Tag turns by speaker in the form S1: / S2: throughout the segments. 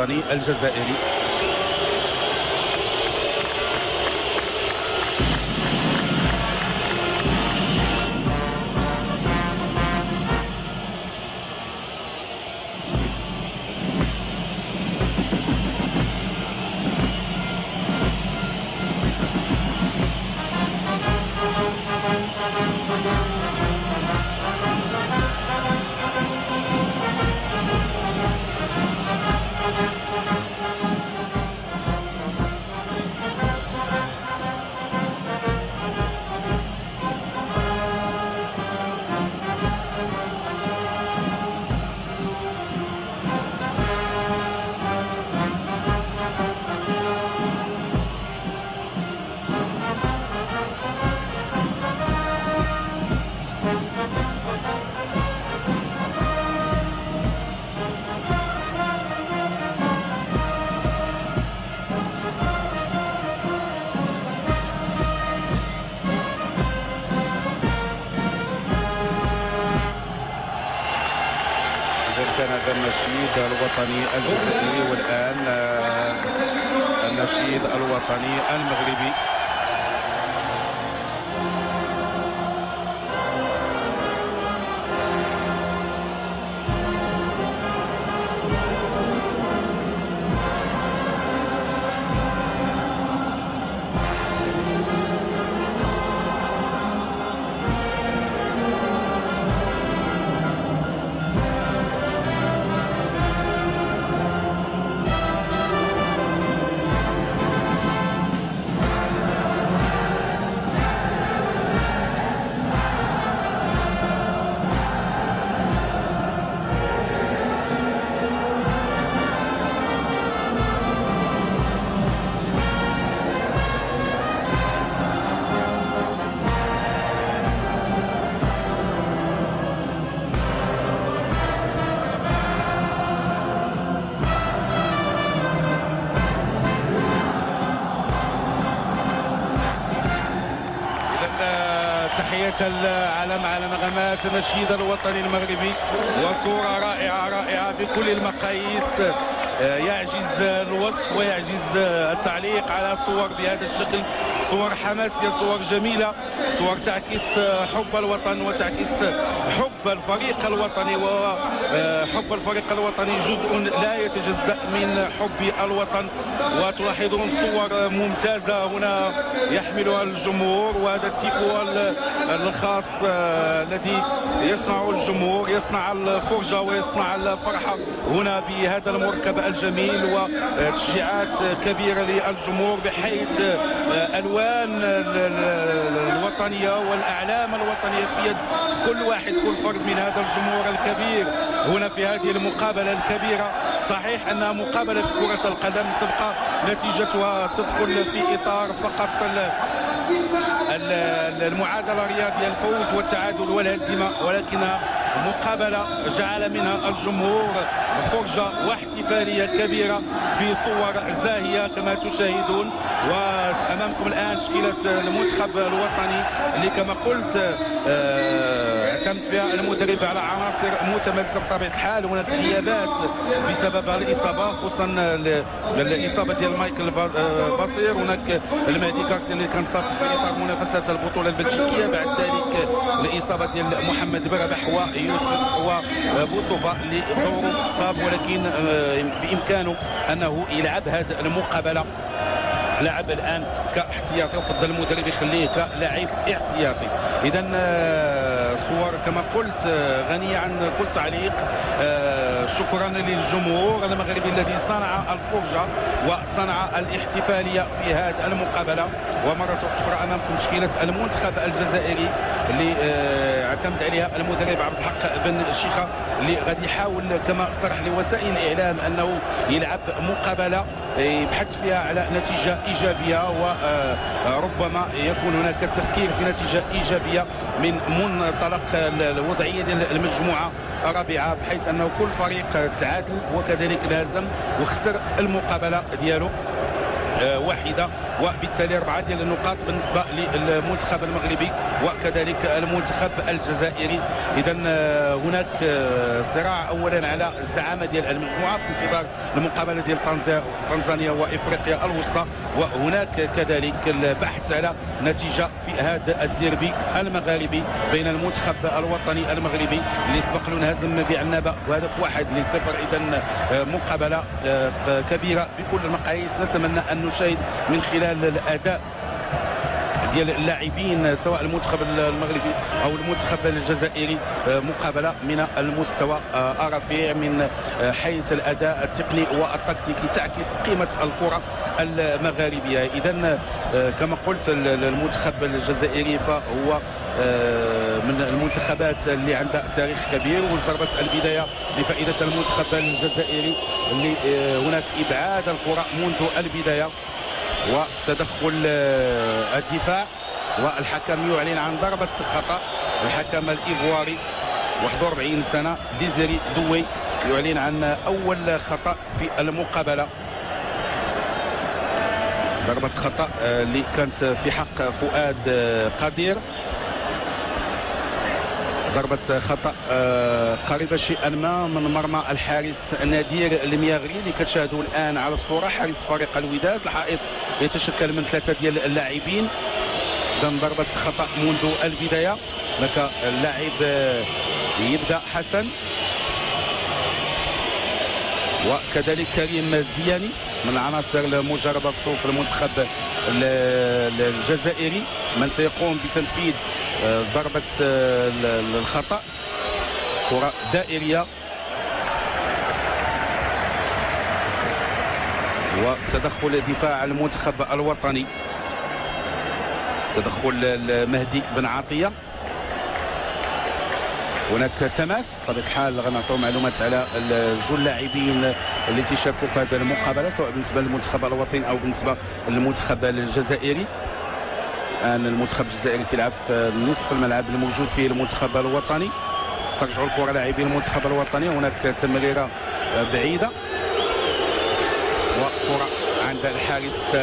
S1: الوطني الجزائري. كان هذا النشيد الوطني الجزائري، والآن النشيد الوطني المغربي. تحية العلم على نغمات النشيد الوطني المغربي، وصورة رائعة بكل المقاييس، يعجز الوصف ويعجز التعليق على صور بهذا الشكل. صور حماسية، صور جميلة، صور تعكس حب الوطن وتعكس حب الفريق الوطني، وحب الفريق الوطني جزء لا يتجزأ من حب الوطن. وتلاحظون صور ممتازة هنا يحملها الجمهور، وهذا التيكو الخاص الذي يصنع الجمهور، يصنع الفرجة ويصنع الفرحة هنا بهذا المركب الجميل، وتشجيعات كبيرة للجمهور بحيث ألوان الوطنية والأعلام الوطنية في يد كل واحد، كل فرد من هذا الجمهور الكبير هنا في هذه المقابلة الكبيرة. صحيح أنها مقابلة في كرة القدم تبقى نتيجتها تدخل في إطار فقط المعادلة الرياضية، الفوز والتعادل والهزيمة، ولكنها مقابلة جعل منها الجمهور فرجة واحتفالية كبيرة في صور زاهية كما تشاهدون. وأمامكم الآن تشكيلة المنتخب الوطني اللي كما قلت اعتمد فيها المدرب على عناصر متمرسة بطبيعة الحال. هناك غيابات بسبب الإصابة، خصوصا الإصابة ديال مايكل بصير، هناك المهدي كارسين اللي كان صاب في إطار منافسات البطولة البلجيكية، بعد ذلك الإصابة ديال محمد بربح ويوسف وبوصوفا اللي دوره صاب، ولكن بإمكانه أنه يلعب هذه المقابلة. لعب الآن كاحتياطي، وفضل المدرب يخليه كلاعب احتياطي. إذا صور كما قلت غنية عن كل تعليق. شكرا للجمهور المغربي الذي صنع الفرجة وصنع الاحتفالية في هذه المقابلة. ومرة أخرى أمامكم تشكيلة المنتخب الجزائري اللي اعتمد عليها المدرب عبد الحق بن الشيخة، اللي غادي يحاول كما صرح لوسائل الإعلام أنه يلعب مقابلة يبحث فيها على نتيجة إيجابية، وربما يكون هناك التفكير في نتيجة إيجابية من منطلق الوضعية ديال المجموعة الرابعة، بحيث أنه كل فريق تعادل وكذلك هزم وخسر المقابلة ديالو. واحده، وبالتالي 4 ديال النقاط بالنسبه للمنتخب المغربي وكذلك المنتخب الجزائري. اذا هناك صراع اولا على الزعامه ديال المجموعه في انتظار المقابله ديال تنزانيا وافريقيا الوسطى، وهناك كذلك البحث على نتيجه في هذا الديربي المغاربي بين المنتخب الوطني المغربي اللي سبق له انهزم بعنابه بهدف 1-0. اذا مقابله كبيره بكل المقاييس. نتمنى ان نشاهد من خلال الاداء ديال اللاعبين سواء المنتخب المغربي او المنتخب الجزائري مقابله من المستوى الرفيع من حيث الاداء التقني والتكتيكي تعكس قيمه الكره المغاربيه. اذا كما قلت المنتخب الجزائري فهو من المنتخبات اللي عندها تاريخ كبير، وضربت البدايه لفائده المنتخب الجزائري اللي هناك ابعاد الكره منذ البدايه وتدخل الدفاع، والحكم يعلن عن ضربة خطأ. الحكم الإيفواري 41 سنة ديزيري دوي يعلن عن أول خطأ في المقابلة. ضربة خطأ اللي كانت في حق فؤاد قدير، ضربة خطأ قريبة شيئا ما من مرمى الحارس نادير المياغري اللي كتشاهدوا الآن على الصورة، حارس فريق الوداد. الحائط يتشكل من 3 ديال اللاعبين. إذا ضربة خطأ منذ البداية. لك اللاعب يبدأ حسن وكذلك كريم الزياني من العناصر المجربة في صفوف المنتخب الجزائري من سيقوم بتنفيذ ضربة الخطأ. كرة دائرية وتدخل دفاع المنتخب الوطني، تدخل مهدي بن عطية. هناك تماس بطبيعة الحال غنعطيو معلومات على جوج اللاعبين اللي تيشاركوا في هذه المقابلة سواء بالنسبة للمنتخب الوطني أو بالنسبة للمنتخب الجزائري. الآن المنتخب الجزائري كيلعب في نصف الملعب الموجود فيه المنتخب الوطني. استرجعوا الكرة لاعبين المنتخب الوطني. هناك تمريرة بعيدة وكرة عند الحارس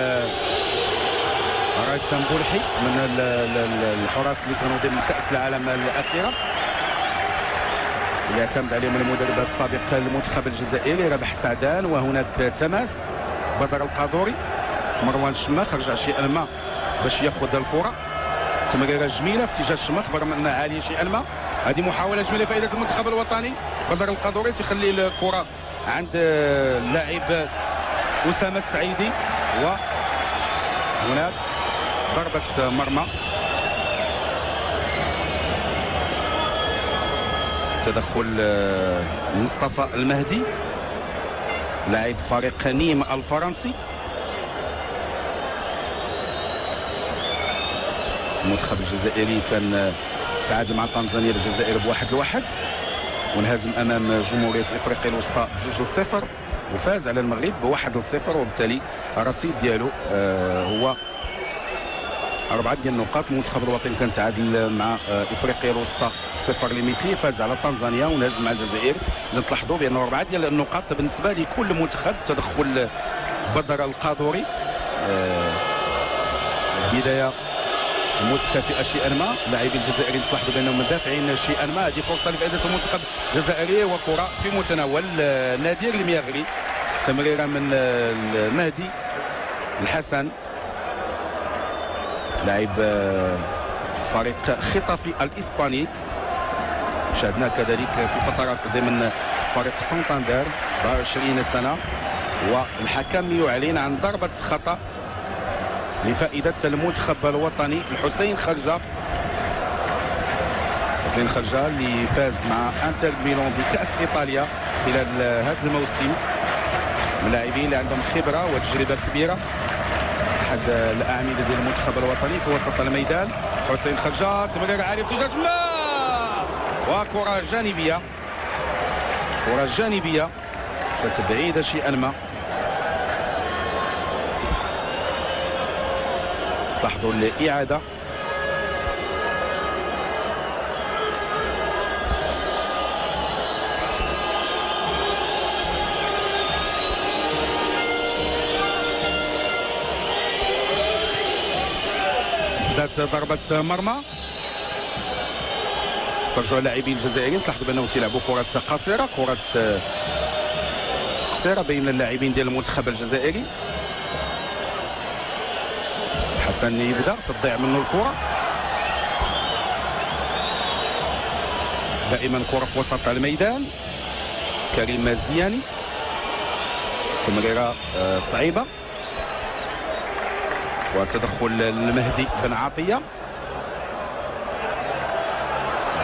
S1: رايسان بولحي من الحراس اللي كانوا ضمن كأس العالم الأخيرة اللي اعتمد عليهم المدرب السابق للمنتخب الجزائري ربح سعدان. وهناك تماس بدر القادوري، مروان الشماخ رجع شيئا ما باش ياخذ الكره. تمريره جميله في اتجاه الشماخ برغم انها عاليه شيئا ما. هذه محاوله جميله لفائده المنتخب الوطني. بدر القادوري تخلي الكره عند اللاعب اسامه السعيدي وهناك ضربه مرمى. تدخل مصطفى المهدي لاعب فريق نيم الفرنسي. المنتخب الجزائري كان تعادل مع تنزانيا الجزائر ب1-1 وانهزم امام جمهوريه افريقيا الوسطى ب2-0 وفاز على المغرب ب1-0 وبالتالي الرصيد ديالو هو 4 ديال النقاط. المنتخب الوطني كان تعادل مع افريقيا الوسطى 0 لمثلي، فاز على تنزانيا ونهزم مع الجزائر. تلاحظوا بانه 4 ديال النقاط بالنسبه لكل منتخب. تدخل بدر القادوري، بدايه متكافئه شيئا ما. اللاعبين الجزائريين تلاحظوا بانهم مدافعين شيئا ما. هذه فرصه لفائده المنتخب الجزائري وكره في متناول نادير المياغري. تمريره من المهدي الحسن لاعب فريق خطافي الاسباني، شاهدناه كذلك في فترات ضمن فريق سانتاندير 27 سنه. والحكم يعلن عن ضربه خطا لفائده المنتخب الوطني. الحسين خرجه، حسين خرجه اللي فاز مع انتر ميلان بكاس ايطاليا خلال هذا الموسم، من اللاعبين اللي عندهم خبره وتجربه كبيره. احد الاعمده ديال المنتخب الوطني في وسط الميدان. حسين خرجه، تمريره عاليه باتجاه تما وكره جانبيه، كره جانبيه جات بعيده شيئا ما. لاحظوا الاعاده. ذات ضربة مرمى. استرجعوا اللاعبين الجزائريين، تلاحظوا بانهم تيلعبوا كرة قصيرة، كرة قصيرة بين اللاعبين ديال المنتخب الجزائري. حسن يبدا، تضيع منه الكرة. دائما كرة في وسط الميدان. كريم الزياني، تمريرة صعيبة وتدخل المهدي بن عطية.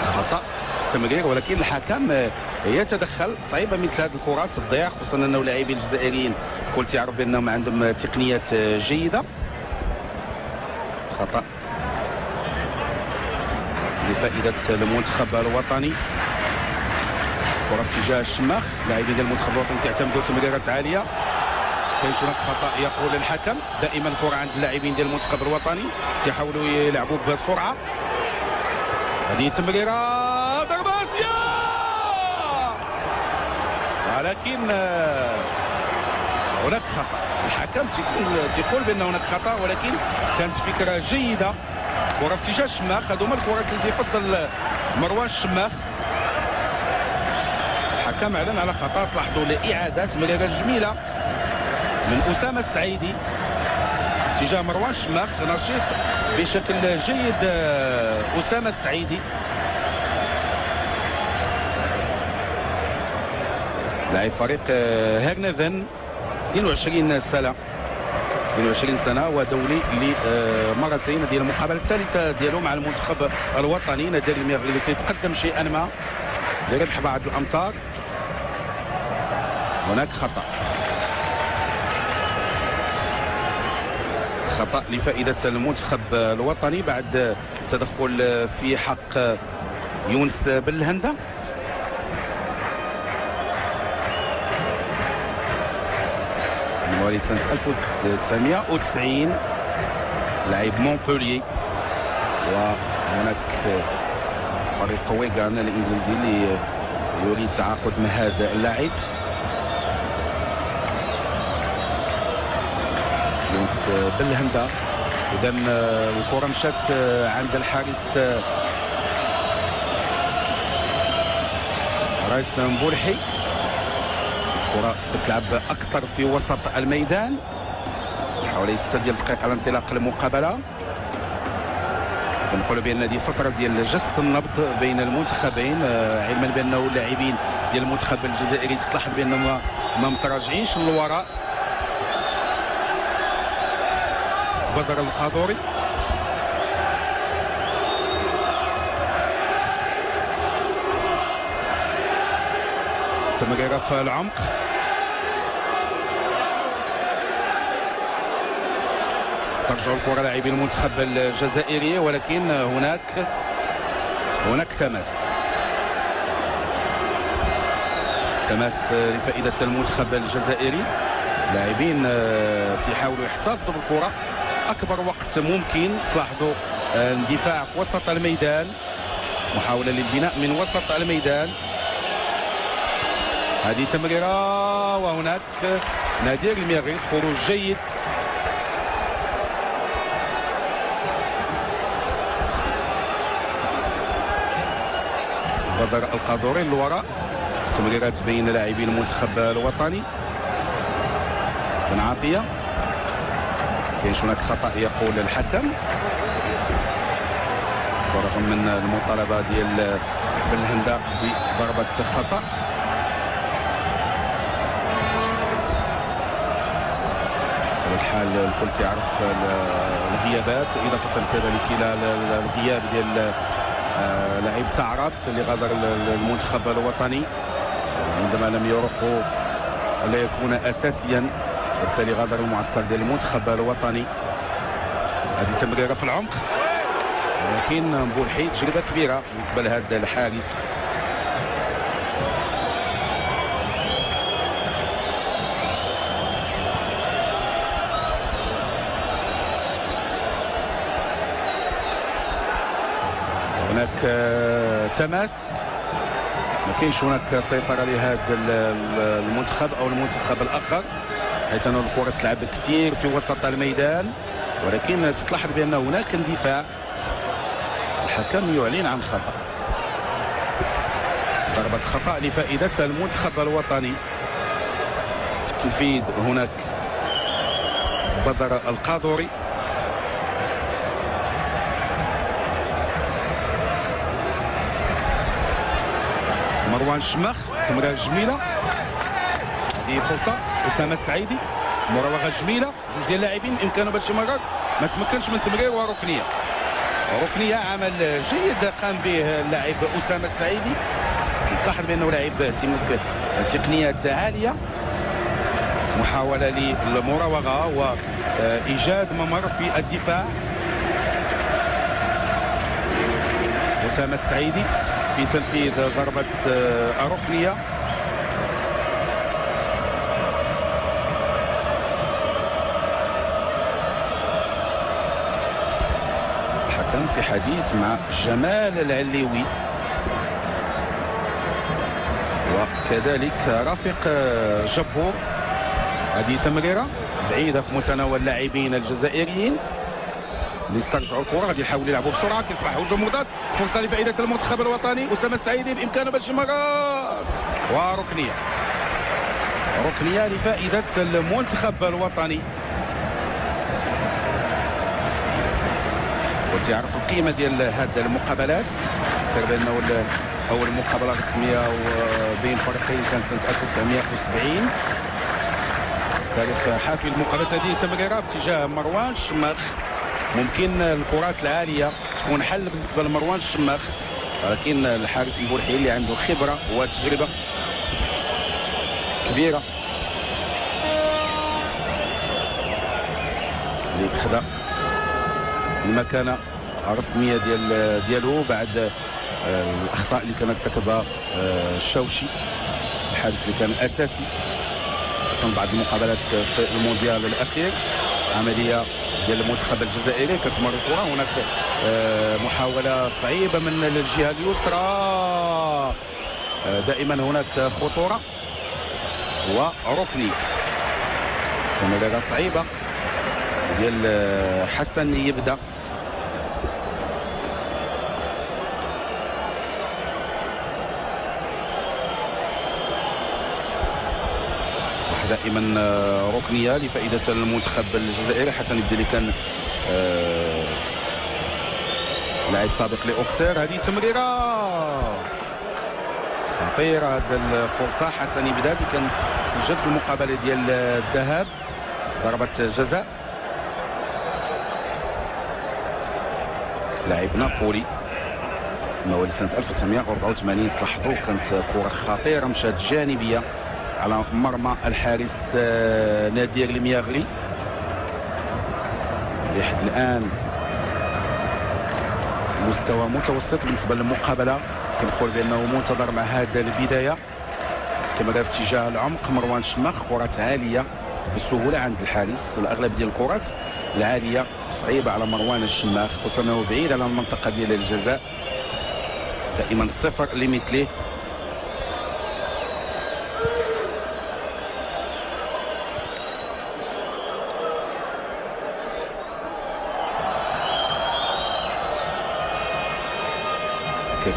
S1: خطأ في التمرير ولكن الحكم يتدخل. صعيبة مثل هذه الكرات تضيع، خصوصا انه اللاعبين الجزائريين كل تعرف بانهم عندهم تقنيات جيدة. خطأ لفائدة المنتخب الوطني. كرة في اتجاه الشماخ. لاعبين ديال المنتخب الوطني تعتمدوا تمريرات عالية. كاين هناك خطأ يقول الحكم. دائما الكرة عند اللاعبين ديال المنتخب الوطني تيحاولوا يلعبوا بسرعة. هذه تمريرة ضربة آسيا، ولكن هناك خطأ. الحكم تيقول بأن هناك خطأ، ولكن كانت فكرة جيدة. كرة في اتجاه الشماخ. هذوما الكرات اللي تيفضل مروان الشماخ. الحكم اعلن على خطأ. تلاحظوا الإعادة، تمريرة جميلة من أسامة السعيدي اتجاه مروان الشماخ. نشيط بشكل جيد أسامة السعيدي، لاعب فريق هيرنفن، 22 سنة ودولي لمرتين ديال المقابلة الثالثة ديالو مع المنتخب الوطني. نادال المغربي كيتقدم شيئا ما لربح بعض الأمتار. هناك خطأ لفائدة المنتخب الوطني بعد تدخل في حق يونس بالهندة. مواليد سنة 1990، لاعب مونبولييه. وهناك فريق ويغان الانجليزي اللي يريد التعاقد مع هذا اللاعب. يونس بالهندة. اذا الكرة مشات عند الحارس رايس مبولحي. الكرة تتلعب اكثر في وسط الميدان. حوالي 6 ديال الدقائق على انطلاق المقابلة. كنقولوا بان هذه فترة ديال جس النبض بين المنتخبين، علما بانه اللاعبين ديال المنتخب الجزائري تلاحظ بانهم ما متراجعينش للوراء. بدر القادوري، تمريرة في العمق. استرجعوا الكرة لاعبي المنتخب الجزائري، ولكن هناك تماس لفائدة المنتخب الجزائري. لاعبين تيحاولوا يحتفظوا بالكرة أكبر وقت ممكن. تلاحظوا اندفاع في وسط الميدان، محاولة للبناء من وسط الميدان. هذه تمريرة، وهناك نادير الميريخ، خروج جيد. بدر القادوري للوراء. تمريرات بين لاعبي المنتخب الوطني. بن عطية، كاين هناك خطأ يقول الحكم برغم من المطالبة ديال بالهندة بضربة خطأ. على الحال الكل تعرف الغيابات، إضافة كذلك إلى الغياب ديال لاعب تعرض اللي غادر المنتخب الوطني عندما لم يروحوا لا يكون أساسيا، وبالتالي غادر المعسكر ديال المنتخب الوطني. هذه تمريرة في العمق، ولكن مبولحي تجربة كبيرة بالنسبة لهذا الحارس. هناك تماس، ما كاينش هناك سيطرة لهذا المنتخب او المنتخب الاخر، حيث ان الكرة تلعب كثير في وسط الميدان. ولكن تلاحظ بان هناك اندفاع. الحكم يعلن عن خطأ، ضربة خطأ لفائدة المنتخب الوطني. في التنفيذ هناك بدر القادوري. مروان شماخ، تمريرة جميلة، هذه فرصة. أسامة السعيدي، مراوغة جميلة، جوج ديال اللاعبين بإمكانه باش يمرر، ما تمكنش من تمرير وركنية. ركنية عمل جيد قام به اللاعب أسامة السعيدي. تلاحظ بأنه لاعب تملك تقنيات عالية. محاولة للمراوغة وإيجاد ممر في الدفاع. أسامة السعيدي في تنفيذ ضربة ركنية. الحكم في حديث مع جمال العليوي وكذلك رافق جبور. هذه تمريرة بعيدة في متناول اللاعبين الجزائريين اللي استرجعوا الكرة. غادي يحاولوا يلعبوا بسرعة، كيصبح هجوم مضاد. فرصة لفائدة المنتخب الوطني. أسامة السعيدي بإمكانه باش يمرر، وركنية. ركنية لفائدة المنتخب الوطني. وتعرف القيمة ديال هذه المقابلات. تقريبا أول مقابلة رسمية بين فريقين كانت سنة 1970. تاريخ حافل المقابلات. هذه تمريرة في اتجاه مروان الشماخ. ممكن الكرات العالية تكون حل بالنسبة لمروان الشماخ، ولكن الحارس البورحي اللي عنده خبرة وتجربة كبيرة اللي خدا المكانة الرسمية ديالو بعد الأخطاء اللي كان ارتكبها الشوشي، الحارس اللي كان أساسي خصوصا بعض المقابلات في المونديال الأخير. عملية ديال المنتخب الجزائري كتمر الكرة. هناك محاولة صعيبة من الجهة اليسرى. دائما هناك خطورة وركنية. تمريرة صعيبة ديال حسن يبدا. دائما ركنيه لفائده المنتخب الجزائري. حسن يبدا اللي كان لاعب سابق لاوكسير. هذه تمريره خطيره، هذه الفرصه. حسن يبدا اللي كان سجل في المقابله ديال الذهاب ضربه جزاء. لاعب نابولي مواليد سنه 1984. تلاحظوا كانت كره خطيره مشات جانبيه على مرمى الحارس نادير المياغلي لحد الان مستوى متوسط بالنسبه للمقابله. كنقول بانه منتظر مع هذه البدايه. تمرير في اتجاه العمق مروان شماخ، كرات عاليه بسهوله عند الحارس. الاغلب ديال الكرات العاليه صعيبه على مروان الشماخ، خصوصا انه بعيد على المنطقه ديال الجزاء. دائما صفر لمثله.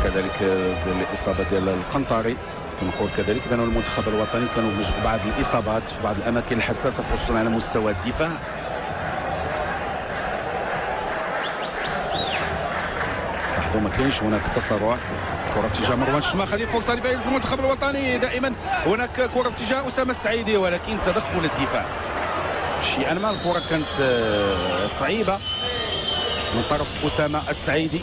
S1: كذلك بالاصابه ديال القنطري. نقول كذلك بان المنتخب الوطني كانوا بعض الاصابات في بعض الاماكن الحساسه خصوصا على مستوى الدفاع. لاحظوا ما كاينش هناك تسرع. كره في اتجاه مروان الشماخ. هذه فرصه لفائده المنتخب الوطني. دائما هناك كره في اتجاه اسامه السعيدي، ولكن تدخل الدفاع شيئا ما. الكره كانت صعيبه من طرف اسامه السعيدي.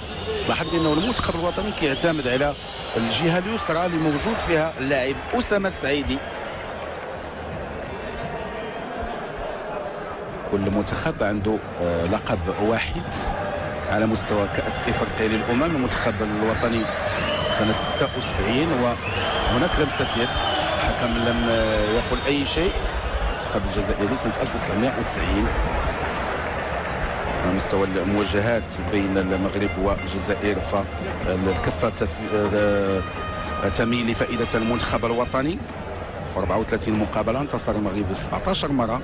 S1: لاحظ بانه المنتخب الوطني كيعتمد على الجهه اليسرى اللي موجود فيها اللاعب اسامه السعيدي. كل منتخب عنده لقب واحد على مستوى كاس افريقيا للامم. المنتخب الوطني سنه 76 وهناك لمسه يد، الحكم لم يقل اي شيء. المنتخب الجزائري سنه 1990 على مستوى المواجهات بين المغرب والجزائر فالكفة تميل لفائدة المنتخب الوطني. في 34 مقابلة انتصر المغرب 17 مرة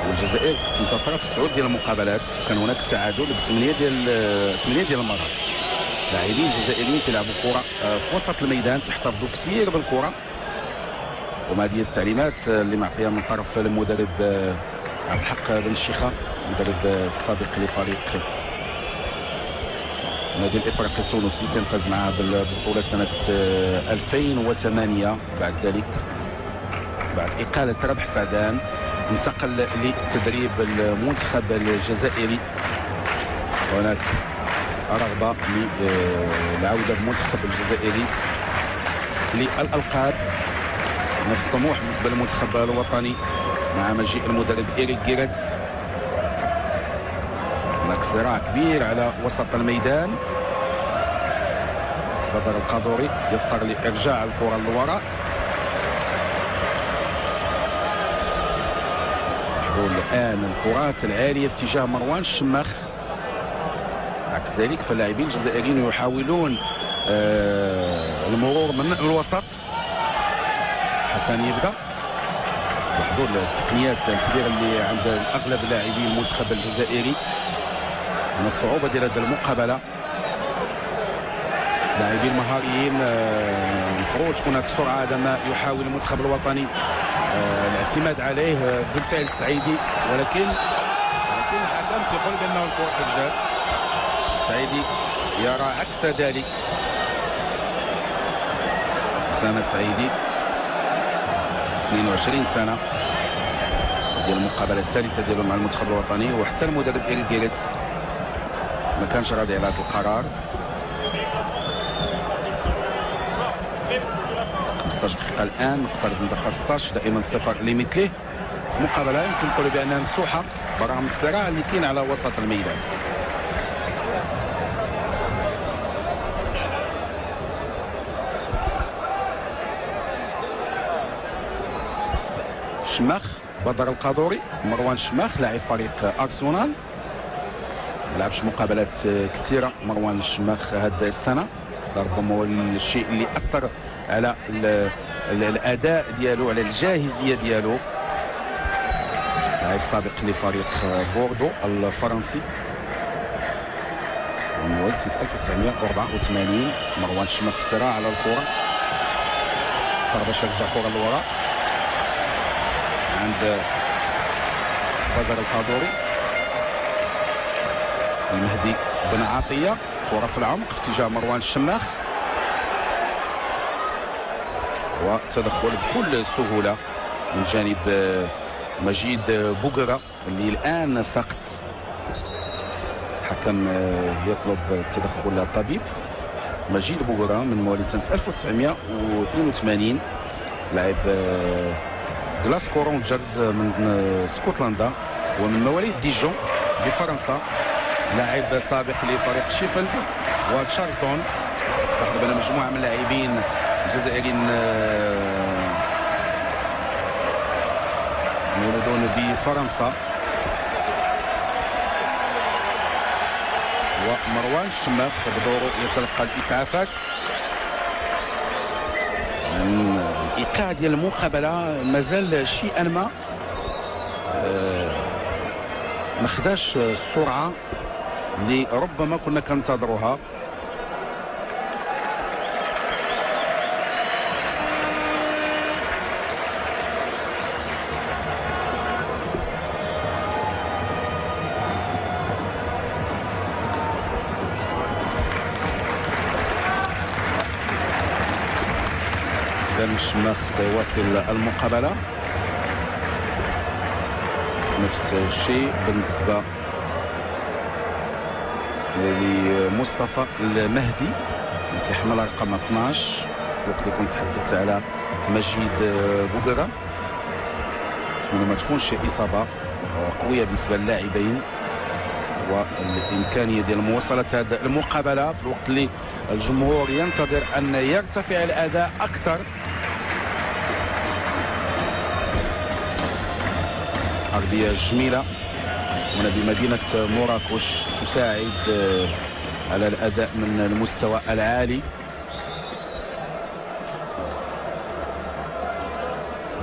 S1: والجزائر انتصرت في 9 ديال المقابلات، كان هناك تعادل ب 8 ديال المرات. لاعبين جزائريين تلعبوا كره في وسط الميدان، تحتفظوا كثير بالكره، وما هذه التعليمات اللي معطيها من طرف المدرب عبد الحق بن الشيخه، المدرب السابق لفريق النادي الافريقي التونسي، كان فاز معها بالبطوله سنه 2008. بعد ذلك بعد اقاله ربح سعدان انتقل لتدريب المنتخب الجزائري. هناك رغبه للعوده بالمنتخب الجزائري للالقاب، نفس الطموح بالنسبه للمنتخب الوطني مع مجيء المدرب إيريك جيرتس. هناك صراع كبير على وسط الميدان، بدر القادوري يضطر لإرجاع الكرة للوراء. الآن الكرات العالية في اتجاه مروان الشماخ. عكس ذلك فاللاعبين الجزائريين يحاولون المرور من الوسط. حسن يبدا، لاحظوا التقنيات الكبيرة اللي عند أغلب لاعبي المنتخب الجزائري من الصعوبة ديال هذه المقابلة. لاعبين مهاريين، المفروض تكون هذه السرعة هذا ما يحاول المنتخب الوطني الاعتماد عليه بالفعل السعيدي، ولكن الحكم تيقول بأنه الكرة خرجت. السعيدي يرى عكس ذلك. أسامة السعيدي 22 سنة، ديال المقابلة الثالثة ديالو مع المنتخب الوطني، وحتى المدرب إيريك جيرتس ما كانش راضي على هذا القرار. 15 دقيقة الآن، نقترب من دقيقة 16، دائما الصفر لمثله في مقابلة يمكن نقولوا بأنها مفتوحة برغم الصراع اللي كاين على وسط الميدان. شماخ، بدر القادوري، مروان شماخ لاعب فريق أرسنال، ما لعبش مقابلات كثيرة مروان الشماخ هذه السنة، ربما هو الشيء اللي أثر على الأداء ديالو، على الجاهزية ديالو. لاعب سابق لفريق بوردو الفرنسي، مواليد سنة 1984. مروان الشماخ في الصراع على الكرة، اضطر باش يرجع الكرة للوراء عند بدر القادوري. المهدي بن عطية، كرة في العمق في اتجاه مروان الشماخ، وتدخل بكل سهولة من جانب مجيد بوغرا اللي الآن سقط. الحكم يطلب تدخل الطبيب. مجيد بوغرا من مواليد سنة 1982، لاعب غلاسكو رونجرز من اسكتلندا، ومن مواليد ديجون بفرنسا، لاعب سابق لفريق شيفيلد وتشارلتون. تقريبا مجموعة من اللاعبين الجزائريين مولودون بفرنسا. ومروان الشماخ بدوره يتلقى الإسعافات. الإيقاع ديال المقابلة مازال شيئا ما ما خداش السرعة اللي ربما كنا كننتظروها. الشماخ سيواصل المقابلة. نفس الشيء بالنسبة لمصطفى المهدي اللي كيحمل رقم 12 في الوقت اللي كنت تحدثت على مجيد بوغرا. ما تكونش إصابة قوية بالنسبة للاعبين، والإمكانية ديال مواصلة هذه المقابلة في الوقت اللي الجمهور ينتظر أن يرتفع الأداء أكثر. أرضية جميلة هنا بمدينة مراكش تساعد على الأداء من المستوى العالي.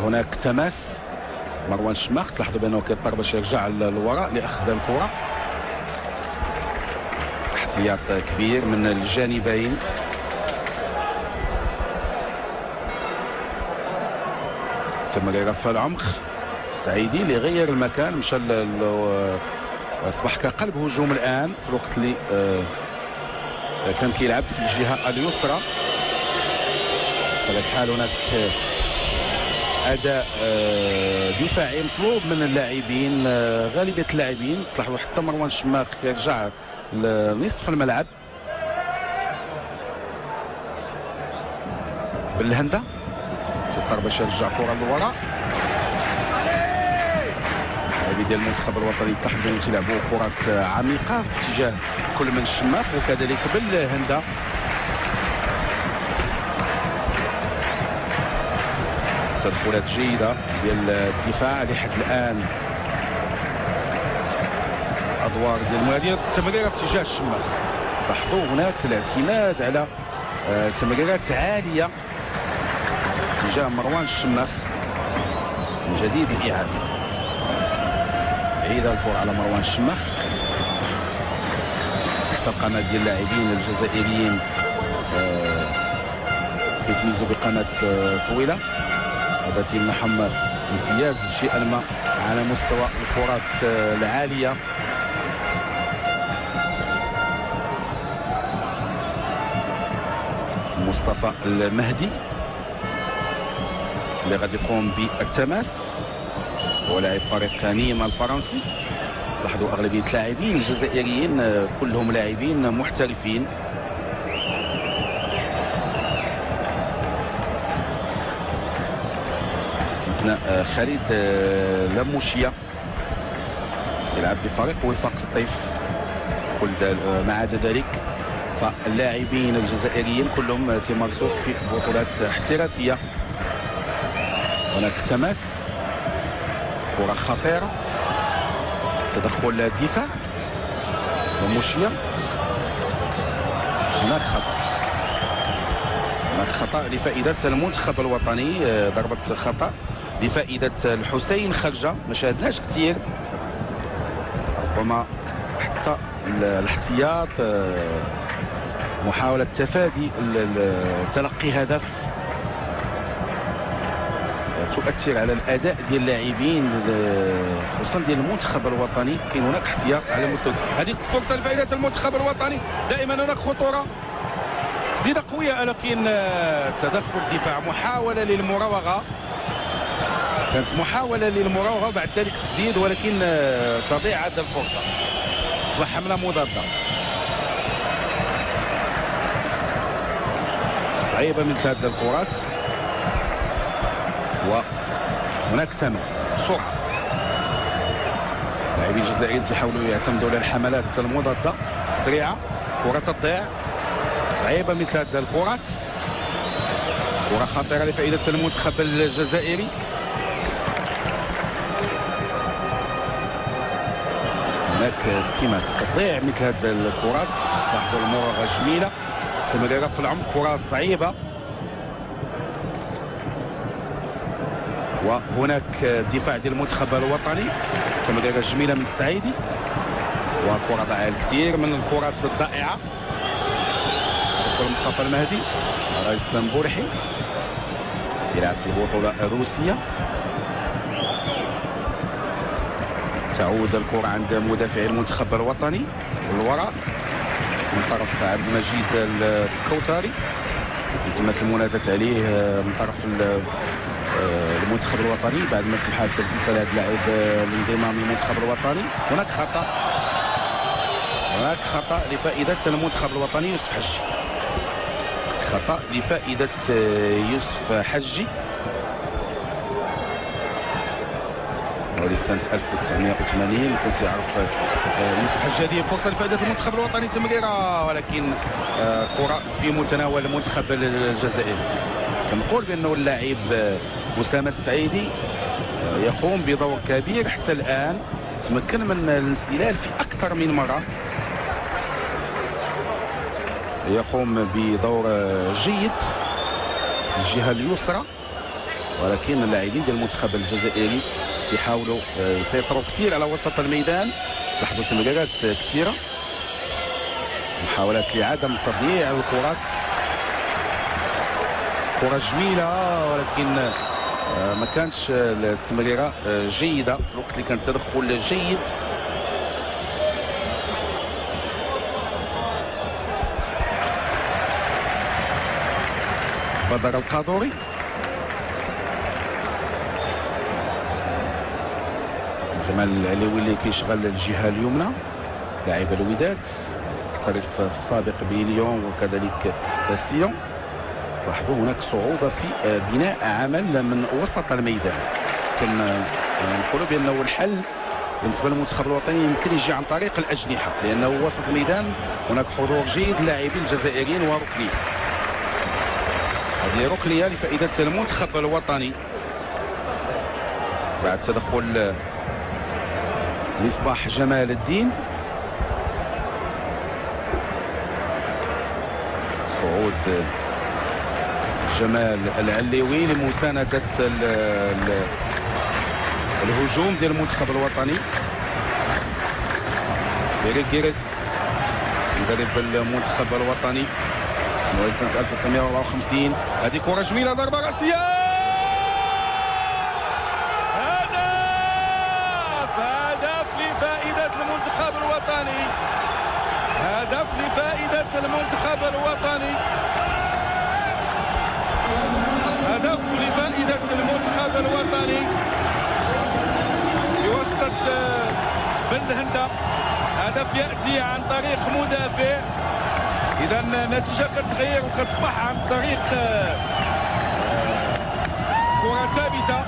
S1: هناك تماس مروان الشماخ. تلاحظوا بانه كيضطر باش يرجع للوراء لاخذ الكره. احتياط كبير من الجانبين. تمريره في العمق. السعيدي اللي غير المكان، مشى اصبح كقلب هجوم الان في الوقت اللي كان كيلعب في الجهه اليسرى. بطبيعه الحال هناك اداء دفاعي مطلوب من اللاعبين، غالبيه اللاعبين. تلاحظوا حتى مروان الشماخ كيرجع لنصف الملعب. بالهنده تضطر باش يرجع كره للوراء. لاعبي ديال المنتخب الوطني تلاحظوا تيلعبوا كرات عميقه في اتجاه كل من الشماخ وكذلك بالهنده. تدخلات جيده ديال الدفاع لحد الان. ادوار ديال المهاجمين. التمريره في اتجاه الشماخ. لاحظوا هناك الاعتماد على تمريرات عاليه اتجاه مروان الشماخ. من جديد الاعاده. بعيده الكره على مروان الشماخ. حتى القناه ديال اللاعبين الجزائريين كيتميزوا بقناه طويله. هذا تيم محمد امتياز شيئا ما على مستوى الكرات العاليه. مصطفى المهدي اللي غادي يقوم بالتماس، هو لاعب فريق نيم الفرنسي. لاحظوا اغلبيه اللاعبين الجزائريين كلهم لاعبين محترفين. باستثناء خالد لاموشيا تلعب بفريق وفاق سطيف. ما عدا ذلك فاللاعبين الجزائريين كلهم تمارسوا في بطولات احترافيه. هناك تماس، كرة خطيرة، تدخل الدفاع ومشية. هناك خطأ لفائدة المنتخب الوطني. ضربة خطأ لفائدة الحسين خرجة. ما شاهدناش كثير، ربما حتى الاحتياط، محاولة تفادي تلقي هدف تؤثر على الاداء ديال اللاعبين خصوصا ديال المنتخب الوطني. كاين هناك احتياط على مستوى. هذه فرصه لفائده المنتخب الوطني. دائما هناك خطوره، تسديده قويه لكن تدخل الدفاع. محاوله للمراوغه، كانت محاوله للمراوغه بعد ذلك تسديد، ولكن تضيع هذه الفرصه. تصبح حمله مضاده صعيبه مثل هذه الكرات. وهناك تماس بسرعه. لاعبين الجزائريين تحاولوا يعتمدوا على الحملات المضاده السريعه. كره تضيع صعيبه مثل هذه الكرات. كره خطيره لفائده المنتخب الجزائري. هناك استماتة تضيع مثل هذه الكرات. لاحظوا المراوغه جميله، تمريره في العمق، كره صعيبه. وهناك دفاع ديال المنتخب الوطني. تمريره جميله من السعيدي، وكره ضاع الكثير من الكرات الضائعه. دخول مصطفى المهدي، رئيس بورحي تلعب في البطوله الروسيه. تعود الكره عند مدافعي المنتخب الوطني والوراء من طرف عبد المجيد الكوثري. تمت المنادات عليه من طرف المنتخب الوطني بعد ما سمحت الفيفا لهذا اللاعب الانضمام للمنتخب الوطني. هناك خطأ لفائدة المنتخب الوطني. يوسف حجي، خطأ لفائدة يوسف حجي مواليد سنة 1980. كنت تعرف يوسف حجي. هذه فرصة لفائدة المنتخب الوطني، تمريرة ولكن كرة في متناول المنتخب الجزائري. كنقول بأنه اللاعب أسامة السعيدي يقوم بدور كبير حتى الآن. تمكن من الانسلال في أكثر من مرة، يقوم بدور جيد في الجهة اليسرى، ولكن اللاعبين ديال المنتخب الجزائري تيحاولوا يسيطروا كثير على وسط الميدان. لاحظوا تمريرات كثيره، محاولات لعدم تضييع الكرات. كره جميله ولكن ما كانتش التمريره جيده في الوقت اللي كان التدخل جيد. بدر القادوري جمال العلوي اللي كيشغل الجهه اليمنى، لاعب الوداد محترف السابق بليون وكذلك سيون. لاحظوا هناك صعوبه في بناء عمل من وسط الميدان. كنقولوا بانه الحل بالنسبه للمنتخب الوطني يمكن يجي عن طريق الاجنحه، لانه وسط الميدان هناك حضور جيد لاعبين الجزائريين وركنيه. هذه ركنيه لفائده المنتخب الوطني بعد تدخل مصباح جمال الدين. صعود جمال العلوي لمساندة الهجوم ديال المنتخب الوطني. إريك جيريتس مدرب المنتخب الوطني مواليد سنة 1954. هذه كرة جميلة، ضربة رأسية، هدف لفائدة المنتخب الوطني، هدف لفائدة المنتخب الوطني، هدف لفائدة المنتخب الوطني بواسطة بن هندا. هدف يأتي عن طريق مدافع، إذا النتيجة كتغير وكتصبح عن طريق كرة ثابتة.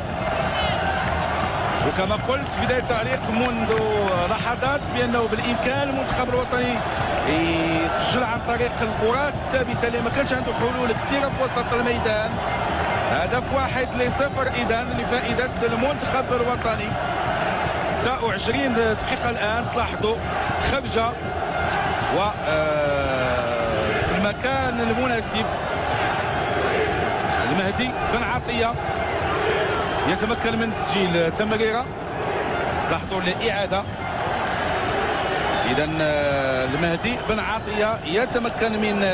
S1: وكما قلت في بداية التعليق منذ لحظات بأنه بالإمكان المنتخب الوطني يسجل عن طريق الكرات الثابتة اللي ما كانش عنده حلول كثيرة في وسط الميدان. هدف 1-0 إذا لفائدة المنتخب الوطني. 26 دقيقة الآن، تلاحظوا خرج و في المكان المناسب المهدي بن عطية يتمكن من تسجيل تمريرة. لاحظوا الإعادة، إذا المهدي بن عطية يتمكن من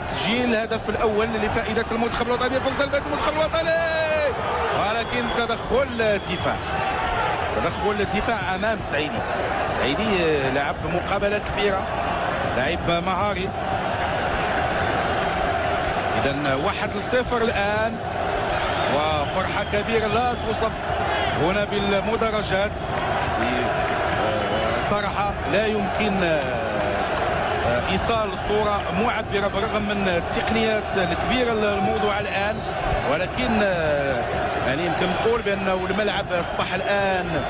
S1: تسجيل الهدف الأول لفائدة المنتخب الوطني. فرصة لفائدة المنتخب الوطني، ولكن تدخل الدفاع أمام السعيدي. السعيدي لعب مقابلة كبيرة، لاعب مهاري. إذا 1-0 الآن، وفرحة كبيرة لا توصف هنا بالمدرجات. صراحة لا يمكن إيصال صورة معبرة برغم من التقنيات الكبيرة الموضوعة الآن، ولكن يعني يمكن نقول بأنه الملعب أصبح الآن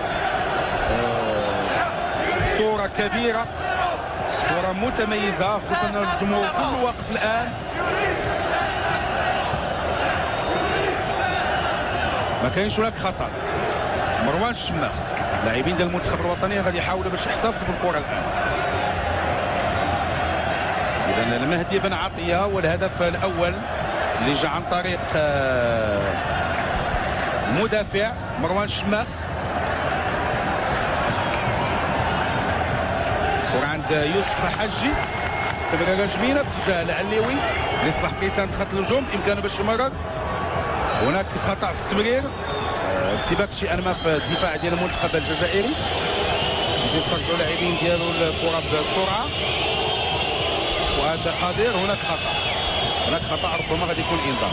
S1: صورة كبيرة، صورة متميزة، خصوصا الجمهور كله واقف الآن. ما كاينش هناك خطر. مروان الشماخ لاعبين ديال المنتخب الوطني غادي يحاولوا باش يحتفظوا بالكره الان. اذا المهدي بن عطيه والهدف الاول اللي جاء عن طريق مدافع مروان الشماخ. كره عند يوسف حجي، تمريره جميله باتجاه العلوي اللي اصبح كيساند خط الهجوم، بامكانه باش يمرر. هناك خطأ في التمرير، ارتباك شيئا ما في الدفاع ديال المنتخب الجزائري. يسترجعوا اللاعبين ديالو الكره بسرعه. فؤاد قادر، هناك خطأ ربما غادي يكون انذار.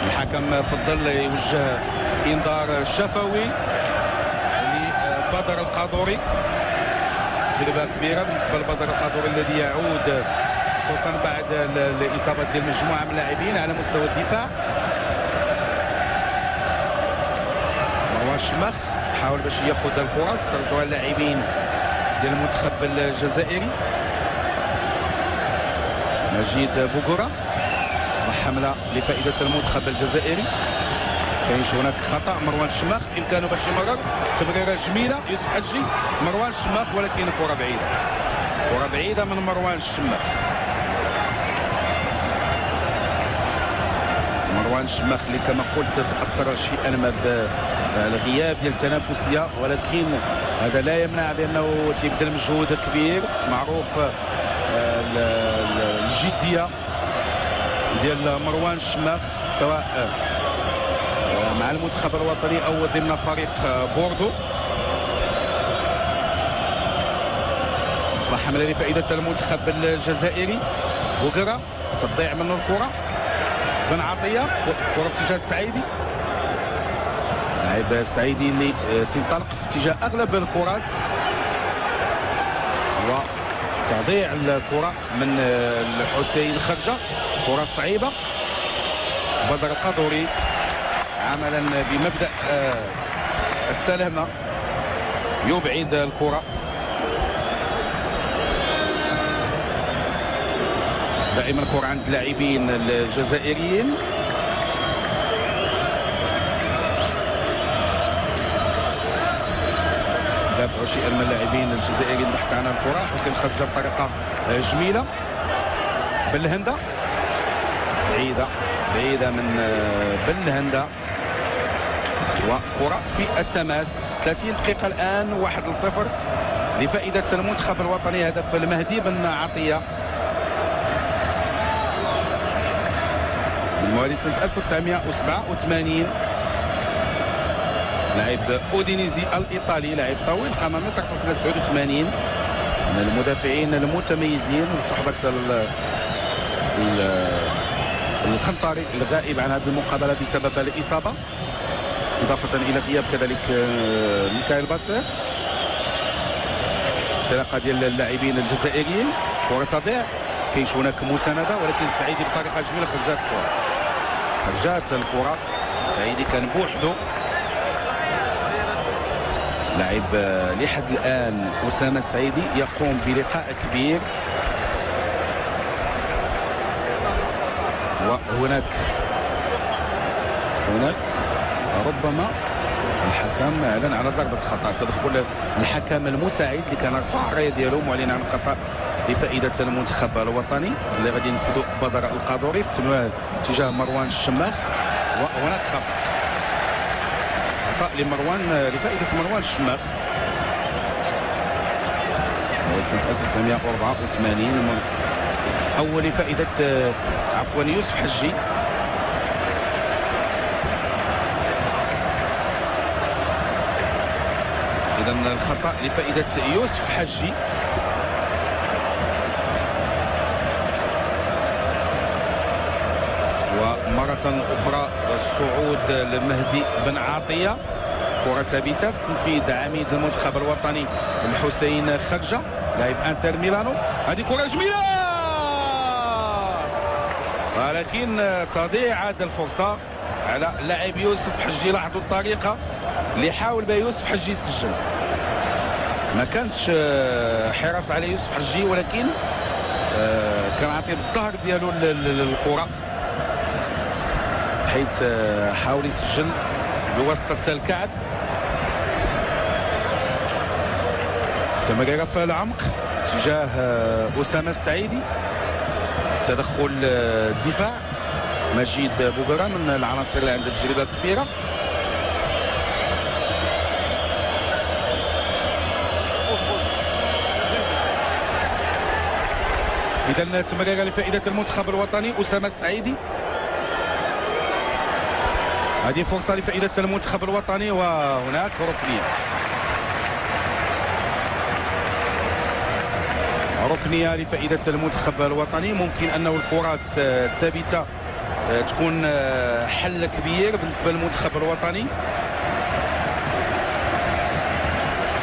S1: الحكم فضل يوجه انذار شفوي لبدر القادوري. تجربة كبيرة بالنسبة لبدر القادوري الذي يعود خصوصا بعد الإصابة ديال مجموعة من اللاعبين على مستوى الدفاع. مروان الشماخ حاول باش ياخذ الكرة، استرجعوا اللاعبين ديال المنتخب الجزائري. مجيد بوغورا، أصبح حملة لفائدة المنتخب الجزائري. كاينش هناك خطأ. مروان الشماخ بإمكانه باش يمرر، تمريرة جميلة يوسف حجي، مروان الشماخ، ولكن كرة بعيدة من مروان الشماخ. مروان شماخ اللي كما قلت تاثر شيئا ما بالغياب ديال التنافسيه، ولكن هذا لا يمنع بانه تيبذل مجهود كبير. معروف الجديه ديال مروان شماخ سواء مع المنتخب الوطني او ضمن فريق بوردو. تصبح حمله لفائده المنتخب الجزائري. بوغرا تضيع منه الكره. بن عطيه كره في اتجاه السعيدي. لاعب السعيدي اللي تنطلق في اتجاه اغلب الكرات وتضيع الكره من الحسين خرجه. كره صعيبه. بدر القادوري عملا بمبدا السلامه يبعد الكره. دائما الكره عند اللاعبين الجزائريين. دافعوا شيئا من اللاعبين الجزائريين البحث عن الكره. حسين خرجه بطريقه جميله. بالهنده بعيده من بالهنده وكره في التماس. 30 دقيقه الان 1-0 لفائده المنتخب الوطني. هدف المهدي بن عطيه من مواليد سنه 1987. لاعب اودينيزي الايطالي، لاعب طويل قام 1.89 من المدافعين المتميزين. صحبه القنطري الغائب عن هذه المقابله بسبب الاصابه، اضافه الى غياب كذلك ميكائيل باسير. انطلاقه ديال اللاعبين الجزائريين. كره تضيع. كاينش هناك مسانده ولكن السعيدي بطريقه جميله خرجات الكره. السعيدي كان بوحده. لاعب لحد الان اسامه السعيدي يقوم بلقاء كبير. وهناك ربما الحكم اعلن على ضربه خطا. تدخل الحكم المساعد اللي كان رفع الرايه ديالو معلن عن خطا لفائده المنتخب الوطني اللي غادي ينفذوا بدر القادوري في اتجاه مروان الشماخ. وهناك خطا لفائده مروان الشماخ سنه 1984 اول لفائده يوسف حجي. اذا الخطا لفائده يوسف حجي. ومره اخرى الصعود لمهدي بن عطيه. كره ثابته في تنفيذ عميد المنتخب الوطني الحسين خرجه لاعب انتر ميلانو. هذه كره جميله ولكن تضيع هذه الفرصه على اللاعب يوسف حجي. لاحظوا الطريقه اللي حاول بها يوسف حجي يسجل. ما كانش حرص على يوسف حجي ولكن كان عاطي بالظهر ديالو للكره حيث حاول يسجل بواسطه الكعب. تمريره في العمق تجاه اسامه السعيدي. تدخل الدفاع مجيد بوغرا من العناصر اللي عندها تجربه كبيره. اذا تمريره لفائده المنتخب الوطني اسامه السعيدي. هذه فرصه لفائده المنتخب الوطني وهناك ركنيه لفائده المنتخب الوطني. ممكن انه الكرات الثابته تكون حل كبير بالنسبه للمنتخب الوطني.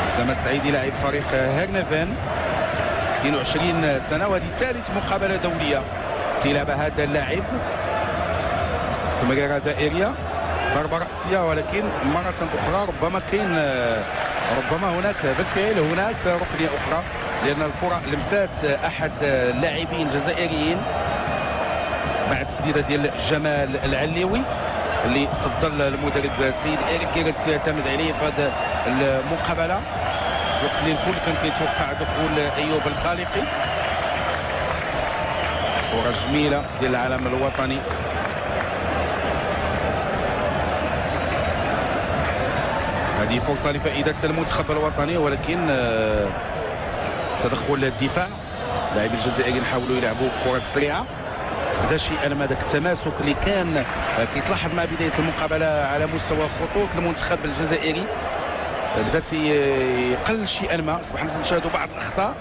S1: اسامه السعيدي لاعب فريق هيرنفين 22 سنه وهذه ثالث مقابله دوليه تلعبها هذا اللاعب. تمريره دائريه ضربه راسيه ولكن مره اخرى ربما هناك بالفعل هناك ركنيه اخرى لان الكره لمسات احد اللاعبين الجزائريين بعد تسديده ديال جمال العليوي اللي فضل المدرب السيد إيريك كيرتس يعتمد عليه في هذه المقابله في وقت اللي الكل كان كيتوقع دخول ايوب الخالقي. صوره جميله ديال العلم الوطني هذه فرصه لفائده المنتخب الوطني، ولكن تدخل الدفاع. اللاعبين الجزائريين حاولوا يلعبوا كرة سريعه، بدا شيئا ما ذاك التماسك اللي كان كيتلاحظ مع بدايه المقابله على مستوى خطوط المنتخب الجزائري، بدات يقل شيئا ما. اصبحنا نشاهدوا بعض الاخطاء.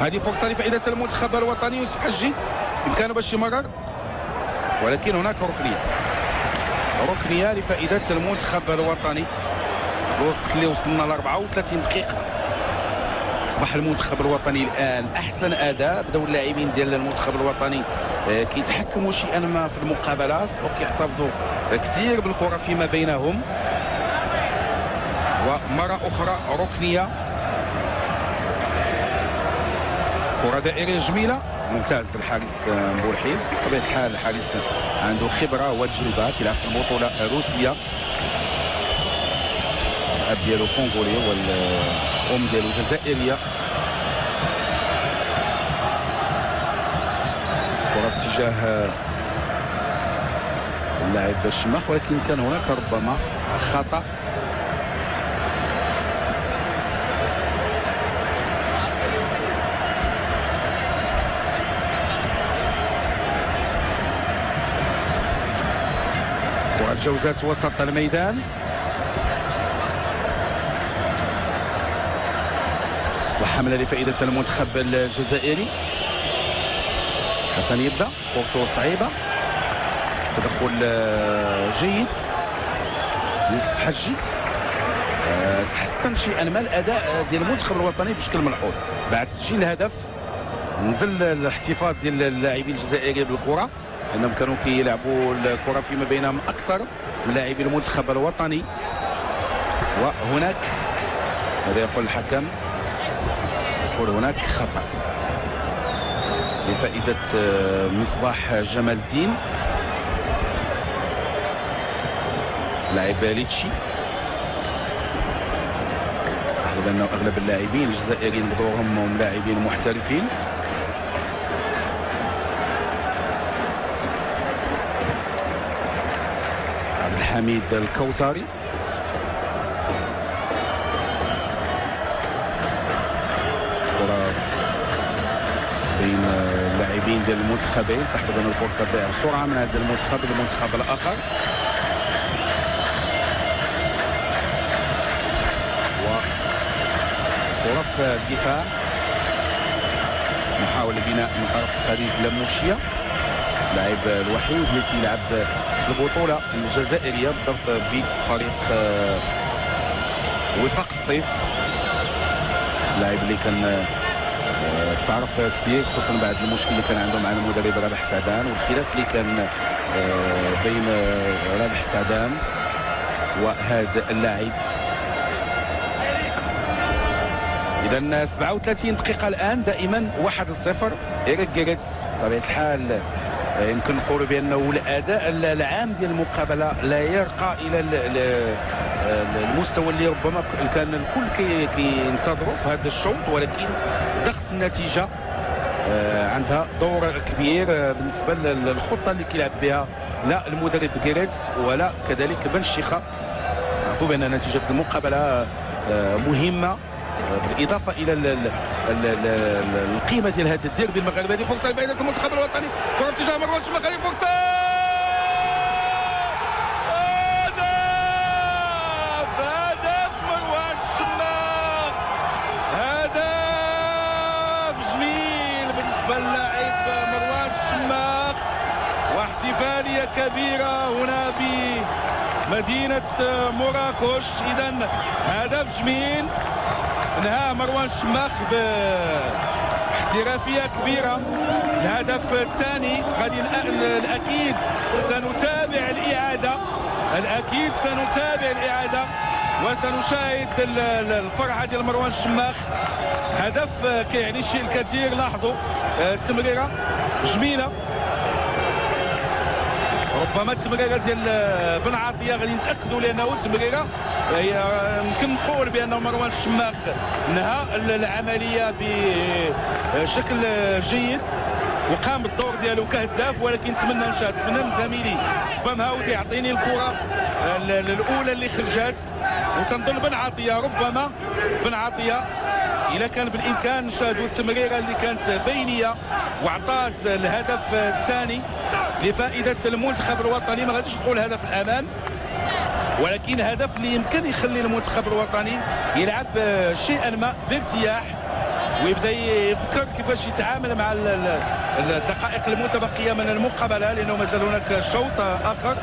S1: هذه فرصه لفائده المنتخب الوطني. يوسف حجي بامكانه باش يمرر، ولكن هناك ركنيه لفائده المنتخب الوطني في الوقت اللي وصلنا ل 34 دقيقه. اصبح المنتخب الوطني الان احسن اداء. بداو اللاعبين ديال المنتخب الوطني كيتحكموا شيئا ما في المقابله، اصبحوا كيحتفظوا كثير بالكره فيما بينهم. ومره اخرى ركنيه، كره دائريه جميله، ممتاز الحارس مبولحيل. بطبيعه الحال الحارس عنده خبره وتجربه، تلعب في البطوله الروسيه، الاب ديالو كونغولي والام ديالو جزائريه. كره في اتجاه اللاعب الشماخ، ولكن كان هناك ربما خطا. جوزات وسط الميدان، اصبح حمله لفائده المنتخب الجزائري. حسن يبدا، كورته صعيبه، تدخل جيد. يوسف حجي تحسن شيئا ما الاداء ديال المنتخب الوطني بشكل ملحوظ بعد تسجيل الهدف. نزل الاحتفاظ ديال اللاعبين الجزائريين بالكره، لانهم كانوا كيلعبوا الكره فيما بينهم اكثر من لاعبي المنتخب الوطني. وهناك هذا يقول الحكم، يقول هناك خطا لفائده مصباح جمال الدين لاعب ليتشي. تحديدا انه اغلب اللاعبين الجزائريين بدورهم هم لاعبين محترفين. حميد الكوثري، كرة بين اللاعبين ديال المنتخبين. تحديدا الكرة تضيع بسرعة من هذا المنتخب للمنتخب الآخر. وكرة في الدفاع، محاولة بناء من طرف خالد لموشية، اللاعب الوحيد اللي تيلعب في البطولة الجزائرية بالضبط بفريق وفاق سطيف. اللاعب اللي كان تعرف كثير، خصوصا بعد المشكل اللي كان عنده مع المدرب رابح سعدان والخلاف اللي كان بين رابح سعدان وهذا اللاعب. إذا 37 دقيقة الآن، دائما 1-0. إيريك جيريتس بطبيعة الحال يمكن نقولوا بانه الاداء العام ديال المقابله لا يرقى الى المستوى اللي ربما كان الكل كينتظروا في هذا الشوط، ولكن ضغط النتيجه عندها دور كبير بالنسبه للخطه اللي كيلعب بها لا المدرب جيريتس ولا كذلك بن شيخه. نعرفوا بان نتيجه المقابله مهمه، بالاضافه الى القيمه ديال هذا الديربي المغربي. هذه فرصه لفائده المنتخب الوطني، كره اتجاه مروان الشماخ، هذه فرصه هدف مروان الشماخ، هدف جميل بالنسبه للاعب مروان الشماخ، واحتفاليه كبيره هنا بمدينه مراكش. اذا هدف جميل انهى مروان الشماخ باحترافيه كبيره. الهدف الثاني غادي الاكيد سنتابع الاعاده، وسنشاهد الفرحه ديال مروان الشماخ. هدف كيعني شيء الكثير. لاحظوا التمريره جميله، ربما التمريره ديال بن عطيه غادي نتاكدوا لانه التمريره يمكن نقول بان مروان الشماخ نهى العمليه بشكل جيد. وقام بالدور ديالو كهداف، ولكن نتمنى من زميلي بمهاود يعطيني الكره الاولى اللي خرجات. وتنظن بن عطيه، ربما بن عطيه اذا كان بالامكان نشاهدوا التمريره اللي كانت بينيه وعطات الهدف الثاني لفائده المنتخب الوطني. ما غاديش نقول هدف الامان، ولكن هدف اللي يمكن يخلي المنتخب الوطني يلعب شيئا ما بارتياح ويبدا يفكر كيفاش يتعامل مع الدقائق المتبقيه من المقابله، لانه مازال هناك شوط اخر.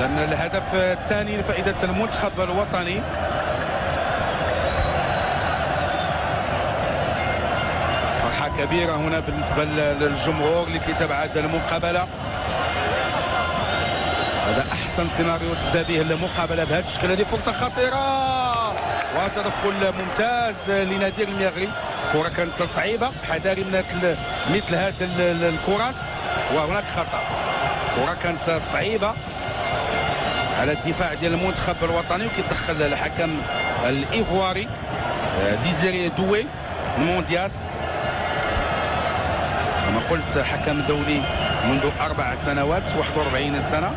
S1: لأن الهدف الثاني لفائده المنتخب الوطني. فرحه كبيره هنا بالنسبه للجمهور اللي كيتابع هذه المقابله. هذا احسن سيناريو تبدا به المقابله بهذا الشكل. هذه فرصه خطيره وتدخل ممتاز لنادير المياغري. كره كانت صعيبه، حذاري من مثل هذه الكرات. وهناك خطا، كره كانت صعيبه على الدفاع ديال المنتخب الوطني، وكيدخل الحكم الايفواري ديزيري دوي موندياس. كما قلت حكم دولي منذ 4 سنوات، 41 سنه.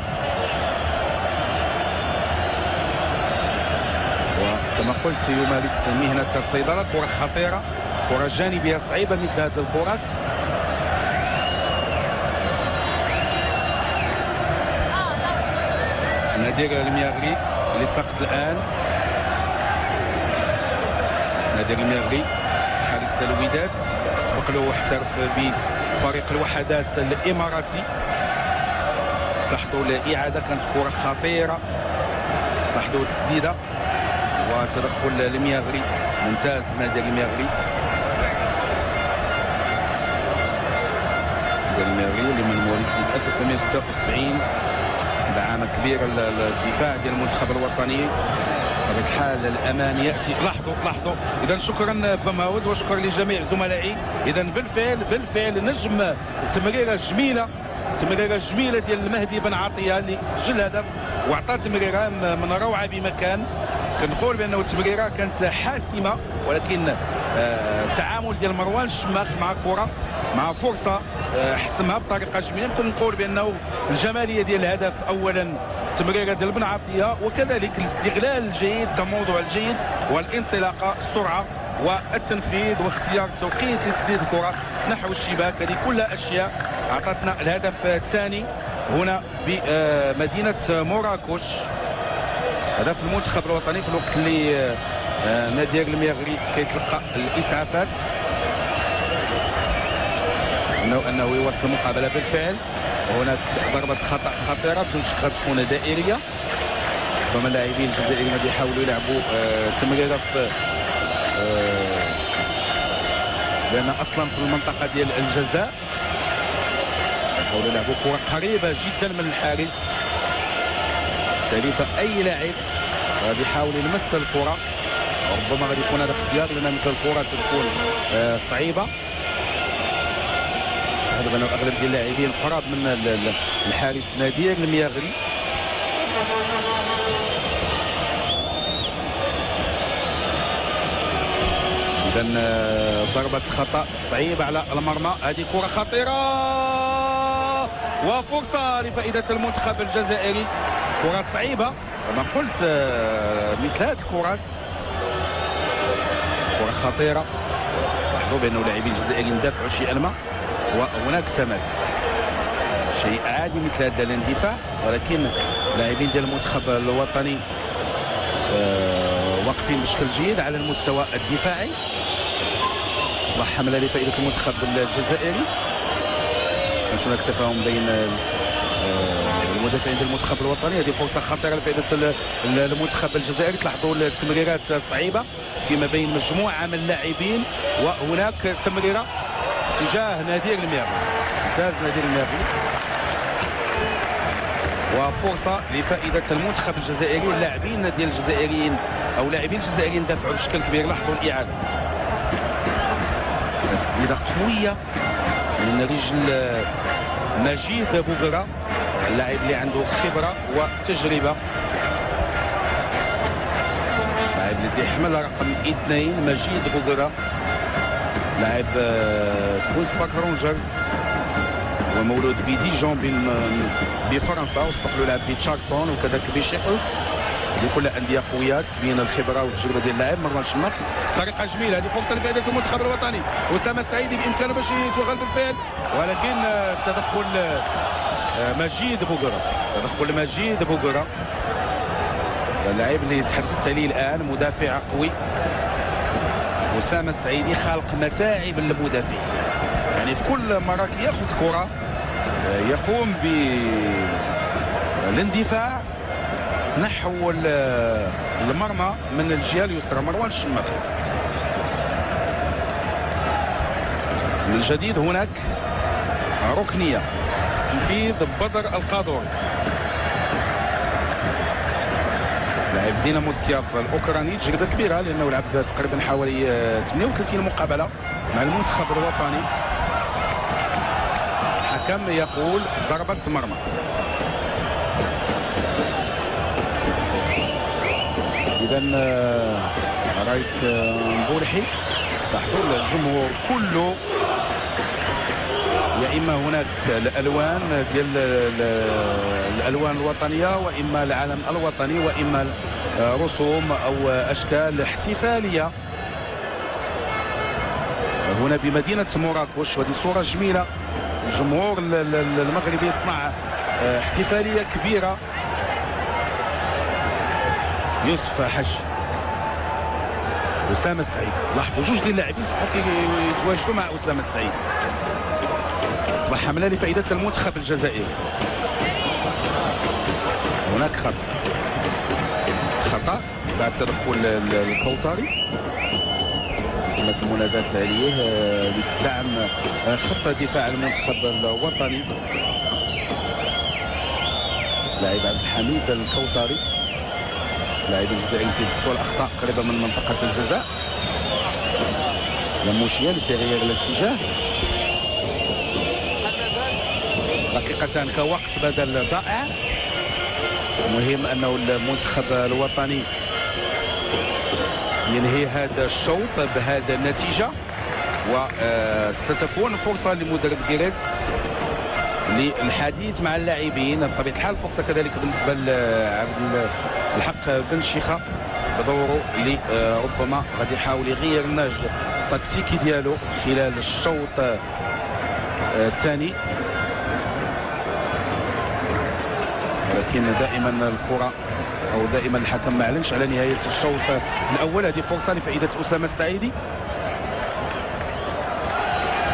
S1: وكما قلت يمارس مهنه الصيدله. كره خطيره، كره جانبيه صعيبه مثل هذه الكرات. نادير المياغري اللي سقط الان. نادير المياغري حارس الوداد سبق له واحترف بفريق الوحدات الاماراتي. لاحظوا الاعاده، كانت كره خطيره. لاحظوا تسديده وتدخل المياغري ممتاز. نادير المياغري، اللي من مواليد سنه 1976، دعم كبير الدفاع ديال المنتخب الوطني. بطبيعه الحال الأمان يأتي. لاحظوا إذا شكرا بمهاود وشكرا لجميع زملائي. إذا بالفعل نجم تمريرة جميلة ديال المهدي بن عطية اللي سجل هدف وعطى تمريرة من روعة بمكان. كنقول بأنه التمريرة كانت حاسمة، ولكن التعامل ديال مروان الشماخ مع كرة مع فرصة حسمها بطريقة جميلة. يمكن نقول بأنه الجمالية ديال الهدف أولا تمريرة ديال بن عطية، وكذلك الاستغلال الجيد، التموضع الجيد والانطلاقة، السرعة والتنفيذ واختيار التوقيت لتسديد الكرة نحو الشباك. هذه كلها أشياء أعطتنا الهدف الثاني هنا بمدينة مراكش. هدف المنتخب الوطني في الوقت اللي نادير المياغري كيتلقى الإسعافات أنه يواصل المقابلة بالفعل. وهناك ضربة خطأ خطيرة بدون شك غتكون دائرية. ربما اللاعبين الجزائريين يحاولوا يلعبوا تمريرة في لأن أصلا في المنطقة ديال الجزاء يحاولوا يلعبوا كرة قريبة جدا من الحارس. بالتالي فأي لاعب غادي يحاول يلمس الكرة، ربما غادي يكون هذا اختيار، لأن مثل الكرة تكون صعيبة. أغلب ديال اللاعبين قراب من الحارس نادير المياغري. إذا ضربة خطأ صعيبة على المرمى. هذه كرة خطيرة وفرصة لفائدة المنتخب الجزائري. كرة صعيبة كما قلت، مثل هذه الكرات كرة خطيرة. لاحظوا بأنه اللاعبين الجزائريين دافعوا شيئا ما، وهناك تماس، شيء عادي مثل هذا الاندفاع، ولكن اللاعبين ديال المنتخب الوطني واقفين بشكل جيد على المستوى الدفاعي. اصبح حمله لفائده المنتخب الجزائري. كانش هناك تفاهم بين المدافعين ديال المنتخب الوطني. هذه فرصه خطيره لفائده المنتخب الجزائري. تلاحظوا التمريرات صعيبه فيما بين مجموعه من اللاعبين، وهناك تمريره في اتجاه نادير المياغري. ممتاز نادير المياغري، وفرصه لفائده المنتخب الجزائري. اللاعبين ديال الجزائريين او لاعبين الجزائريين دافعوا بشكل كبير. لاحظوا الاعاده، تسديده قويه من رجل مجيد بوغرا، اللاعب اللي عنده خبره وتجربه. اللي تيحمل رقم 2 مجيد بوغرا، لاعب كوينز بارك رونجرز ومولود بديجون بفرنسا، وسبق له لعب بتشارلتون وكذلك بشيفيلد، هذه كلها انديه قويه تبين الخبره والتجربه ديال اللاعب. مروان شماخ طريقه جميله، هذه فرصه لفائده المنتخب الوطني. اسامه السعيدي بامكانه باش يتوغل بالفعل، ولكن تدخل مجيد بوغرا، تدخل مجيد بوغرا اللاعب اللي تحدثت عليه الان، مدافع قوي. اسامه السعيدي خالق متاعب للمدافعين، يعني في كل مره كياخذ كره يقوم بالاندفاع نحو المرمى من الجهه اليسرى. مروان الشماخ من جديد، هناك ركنيه في تنفيذ بدر القادوري، لاعب دينامو كييف الاوكراني، تجربه كبيره لانه لعب تقريبا حوالي 38 مقابله مع المنتخب الوطني. الحكم يقول ضربه مرمى. اذا رئيس مبولحي تحضر الجمهور كله، يا اما هناك الالوان ديال الالوان الوطنيه، واما العلم الوطني، واما رسوم او اشكال احتفاليه هنا بمدينه مراكش. وهذه صوره جميله، الجمهور المغربي يصنع احتفاليه كبيره. يوسف حج، اسامه السعيد، لاحظوا جوج ديال اللاعبين صبحوا كيتواجدوا مع اسامه السعيد. اصبح حمله لفائده المنتخب الجزائري. هناك خطا بعد تدخل الكوثري، تمت المنادات عليه لتدعم خط دفاع المنتخب الوطني. لاعب عبد الحميد الكوثري، لاعب الجزائري تيدتو الاخطاء قريبه من منطقه الجزاء، لموشيه لتغيير الاتجاه. دقيقتان كوقت بدل ضائع. المهم انه المنتخب الوطني ينهي هذا الشوط بهذا النتيجه، وستكون فرصه لمدرب جيريتس للحديث مع اللاعبين. بطبيعه الحال فرصه كذلك بالنسبه لعبد الحق بن شيخه بدوره اللي ربما غادي يحاول يغير النهج التكتيكي ديالو خلال الشوط الثاني، ولكن دائما الكره او دائما الحكم ما اعلنش على نهايه الشوط الاول. هذه فرصه لفائده اسامه السعيدي،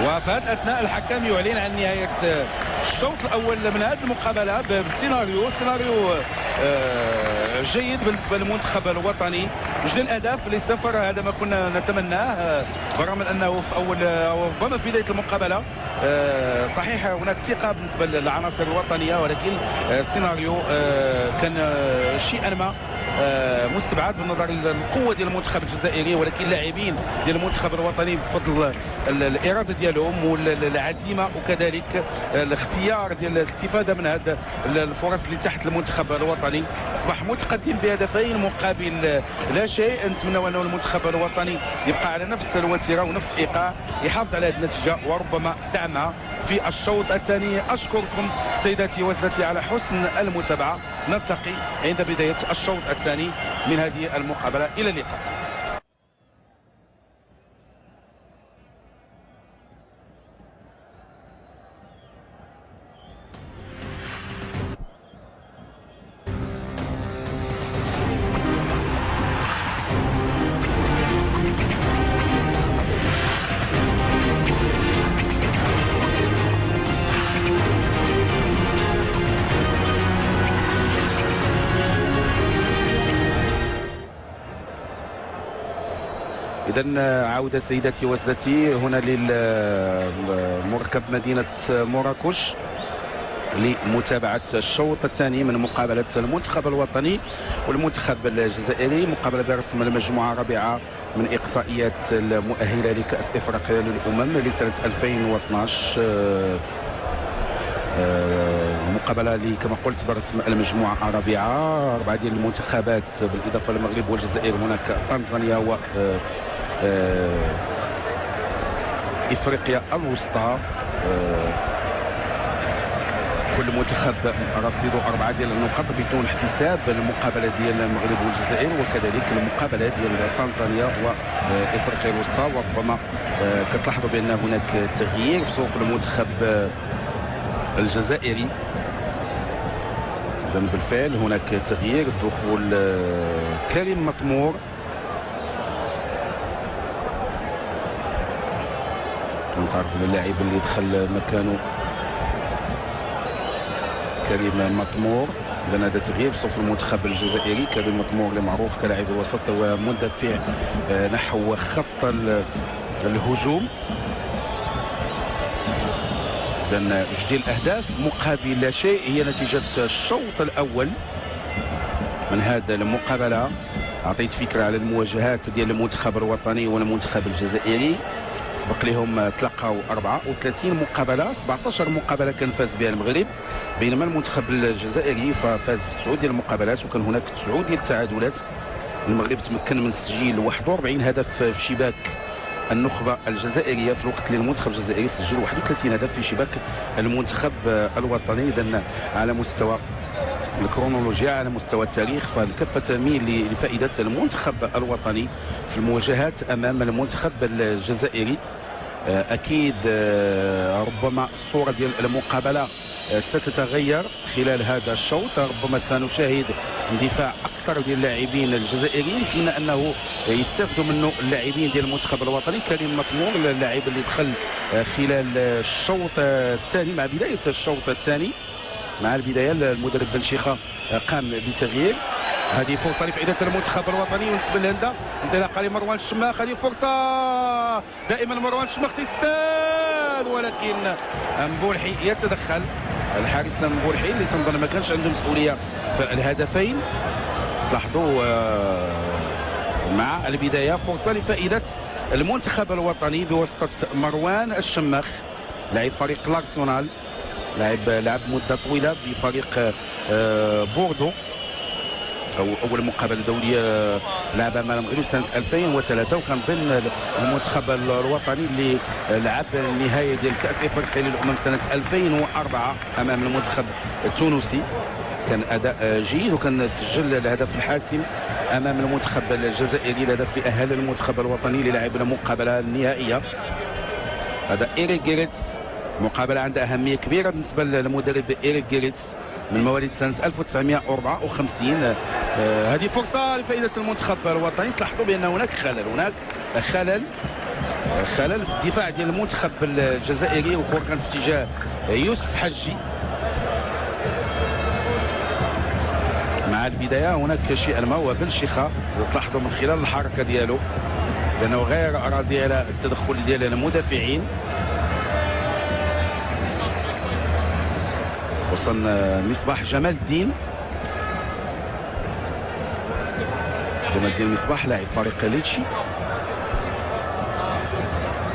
S1: وفي هذا الاثناء الحكم يعلن عن نهايه الشوط الاول من هذه المقابله بسيناريو جيد بالنسبه للمنتخب الوطني. جوج الاهداف للصفر، هذا ما كنا نتمناه، برغم من انه في اول ربما في بدايه المقابله صحيح هناك ثقه بالنسبه للعناصر الوطنيه، ولكن السيناريو كان شيئا ما مستبعد بالنظر للقوه ديال المنتخب الجزائري، ولكن لاعبين ديال المنتخب الوطني بفضل الاراده ديالهم والعزيمه وكذلك الاختيار ديال الاستفاده من هذه الفرص اللي تحت المنتخب الوطني، اصبح متقدم بهدفين مقابل لا شيء. نتمنى انه المنتخب الوطني يبقى على نفس الوتيره ونفس الايقاع، يحافظ على هذه النتيجه وربما دعمها في الشوط الثاني. اشكركم سيداتي وسادتي على حسن المتابعه، نلتقي عند بدايه الشوط الثاني من هذه المقابله، الى اللقاء. إذن عودة سيداتي وسادتي هنا للمركب مدينة مراكش لمتابعة الشوط الثاني من مقابلة المنتخب الوطني والمنتخب الجزائري، مقابلة برسم المجموعة الرابعة من إقصائيات المؤهلة لكأس إفريقيا للأمم لسنة 2012. المقابله اللي كما قلت برسم المجموعه الرابعه، 4 ديال المنتخبات بالاضافه للمغرب والجزائر، هناك تنزانيا و افريقيا الوسطى. كل منتخب رصيده 4 ديال النقاط بدون احتساب المقابله ديال المغرب والجزائر، وكذلك المقابله ديال تنزانيا وافريقيا الوسطى. وربما كتلاحظوا بان هناك تغيير في صفوف المنتخب الجزائري. اذا بالفعل هناك تغيير، دخول كريم مطمور نتعرف اللاعب اللي دخل مكانه كريم مطمور. اذا هذا تغيير في صفوف المنتخب الجزائري. كريم مطمور اللي معروف كلاعب الوسط ومندفع نحو خط الهجوم. اذا جوج ديال الاهداف مقابل لا شيء هي نتيجه الشوط الاول من هذا المقابله. اعطيت فكره على المواجهات ديال المنتخب الوطني والمنتخب الجزائري، سبق لهم تلقاو 34 مقابله، 17 مقابله كان فاز بها المغرب، بينما المنتخب الجزائري فاز في 9 ديال المقابلات وكان هناك 9 ديال التعادلات. المغرب تمكن من تسجيل 41 هدف في شباك النخبه الجزائريه، في الوقت اللي المنتخب الجزائري سجل 31 هدف في شباك المنتخب الوطني. اذا على مستوى الكرونولوجيا، على مستوى التاريخ، فالكفه تميل لفائده المنتخب الوطني في المواجهات امام المنتخب الجزائري. اكيد ربما الصوره ديال المقابله ستتغير خلال هذا الشوط. ربما سنشاهد اندفاع اكثر ديال اللاعبين الجزائريين، نتمنى انه يستافدوا منه اللاعبين ديال المنتخب الوطني. كريم مطمور اللاعب اللي دخل خلال الشوط الثاني، مع بدايه الشوط الثاني، مع البدايه المدرب بن شيخه قام بتغيير. هذه فرصه لفائده المنتخب الوطني ونسبه لهندا، انطلاقه لمروان الشماخ. هذه فرصه دائما مروان الشماخ تيستان، ولكن مبولحي يتدخل. الحارس مبولحي اللي تنظن ما كانش عنده مسؤوليه في الهدفين. تلاحظوا مع البدايه فرصه لفائده المنتخب الوطني بواسطه مروان الشماخ، لاعب فريق لارسونال، لعب مده طويله بفريق بوردو، اول مقابله دوليه لعبها مع المغرب سنه 2003، وكان ضمن المنتخب الوطني اللي لعب النهايه ديال كاس افريقيا للامم سنه 2004 امام المنتخب التونسي. كان اداء جيد وكان سجل الهدف الحاسم امام المنتخب الجزائري، الهدف اللي اهل المنتخب الوطني للعب المقابله النهائيه. هذا إيريك جيريتس، مقابله عندها اهميه كبيره بالنسبه للمدرب إيريك جيريتس من مواليد سنه 1954. هذه فرصه لفائده المنتخب الوطني. تلاحظوا بان هناك خلل في الدفاع ديال المنتخب الجزائري، والكره كان في اتجاه يوسف حجي. مع البدايه هناك شيئا ما، وبن شيخه تلاحظوا من خلال الحركه ديالو لانه غير راضي على التدخل ديال المدافعين، خصوصا مصباح جمال الدين مصباح لاعب فريق ليتشي.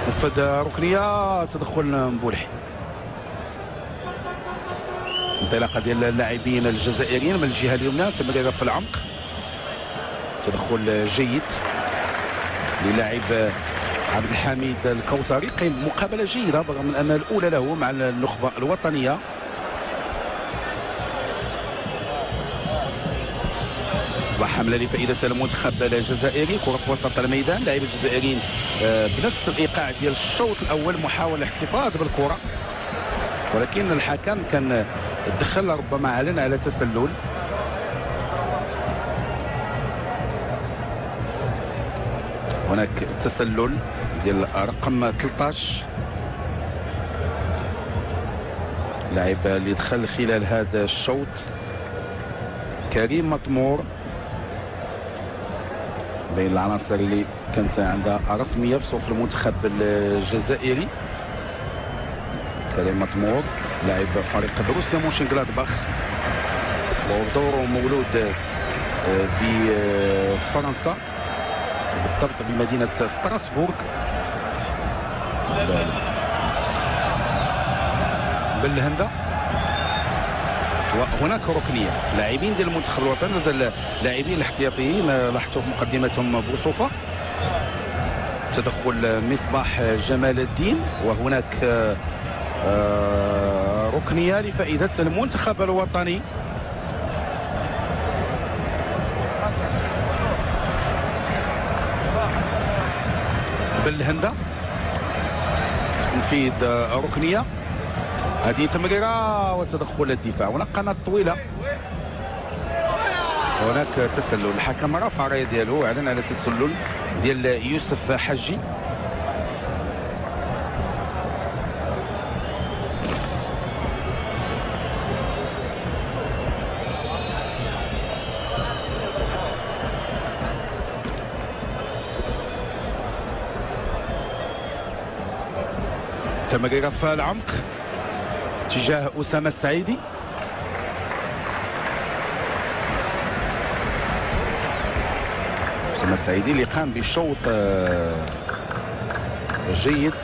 S1: نفذ ركنيه، تدخل مبولحي، انطلاقه ديال اللاعبين الجزائريين من الجهه اليمنى، تمريره في العمق، تدخل جيد للاعب عبد الحميد الكوثري. قيم مقابله جيده برغم من الامال الاولى له مع النخبه الوطنيه. اصبح حمله لفائده المنتخب الجزائري، كره في وسط الميدان، لاعبين الجزائريين بنفس الايقاع ديال الشوط الاول، محاوله الاحتفاظ بالكره، ولكن الحكم كان تدخل، ربما اعلن على تسلل. هناك تسلل ديال رقم 13، لاعب اللي دخل خلال هذا الشوط كريم مطمور، بين العناصر اللي كانت عندها رسميه في صفوف المنتخب الجزائري. كريم مطمور لاعب فريق بروسيا مونشنغلادباخ، ودوره مولود بفرنسا، بالضبط بمدينه ستراسبورغ. بالهندا وهناك ركنيه. لاعبين ديال المنتخب الوطني اللاعبين الاحتياطيين لاحظتوا في مقدمتهم بوصوفه. تدخل مصباح جمال الدين، وهناك ركنيه لفائده المنتخب الوطني. بالهنده في تنفيذ ركنيه. هذه تمريره وتدخل الدفاع. هناك قناه طويله، هناك تسلل. الحكم رفع الرايه ديالو، اعلن على تسلل ديال يوسف حجي. تمريره في العمق اتجاه أسامة السعيدي. أسامة السعيدي اللي قام بشوط جيد.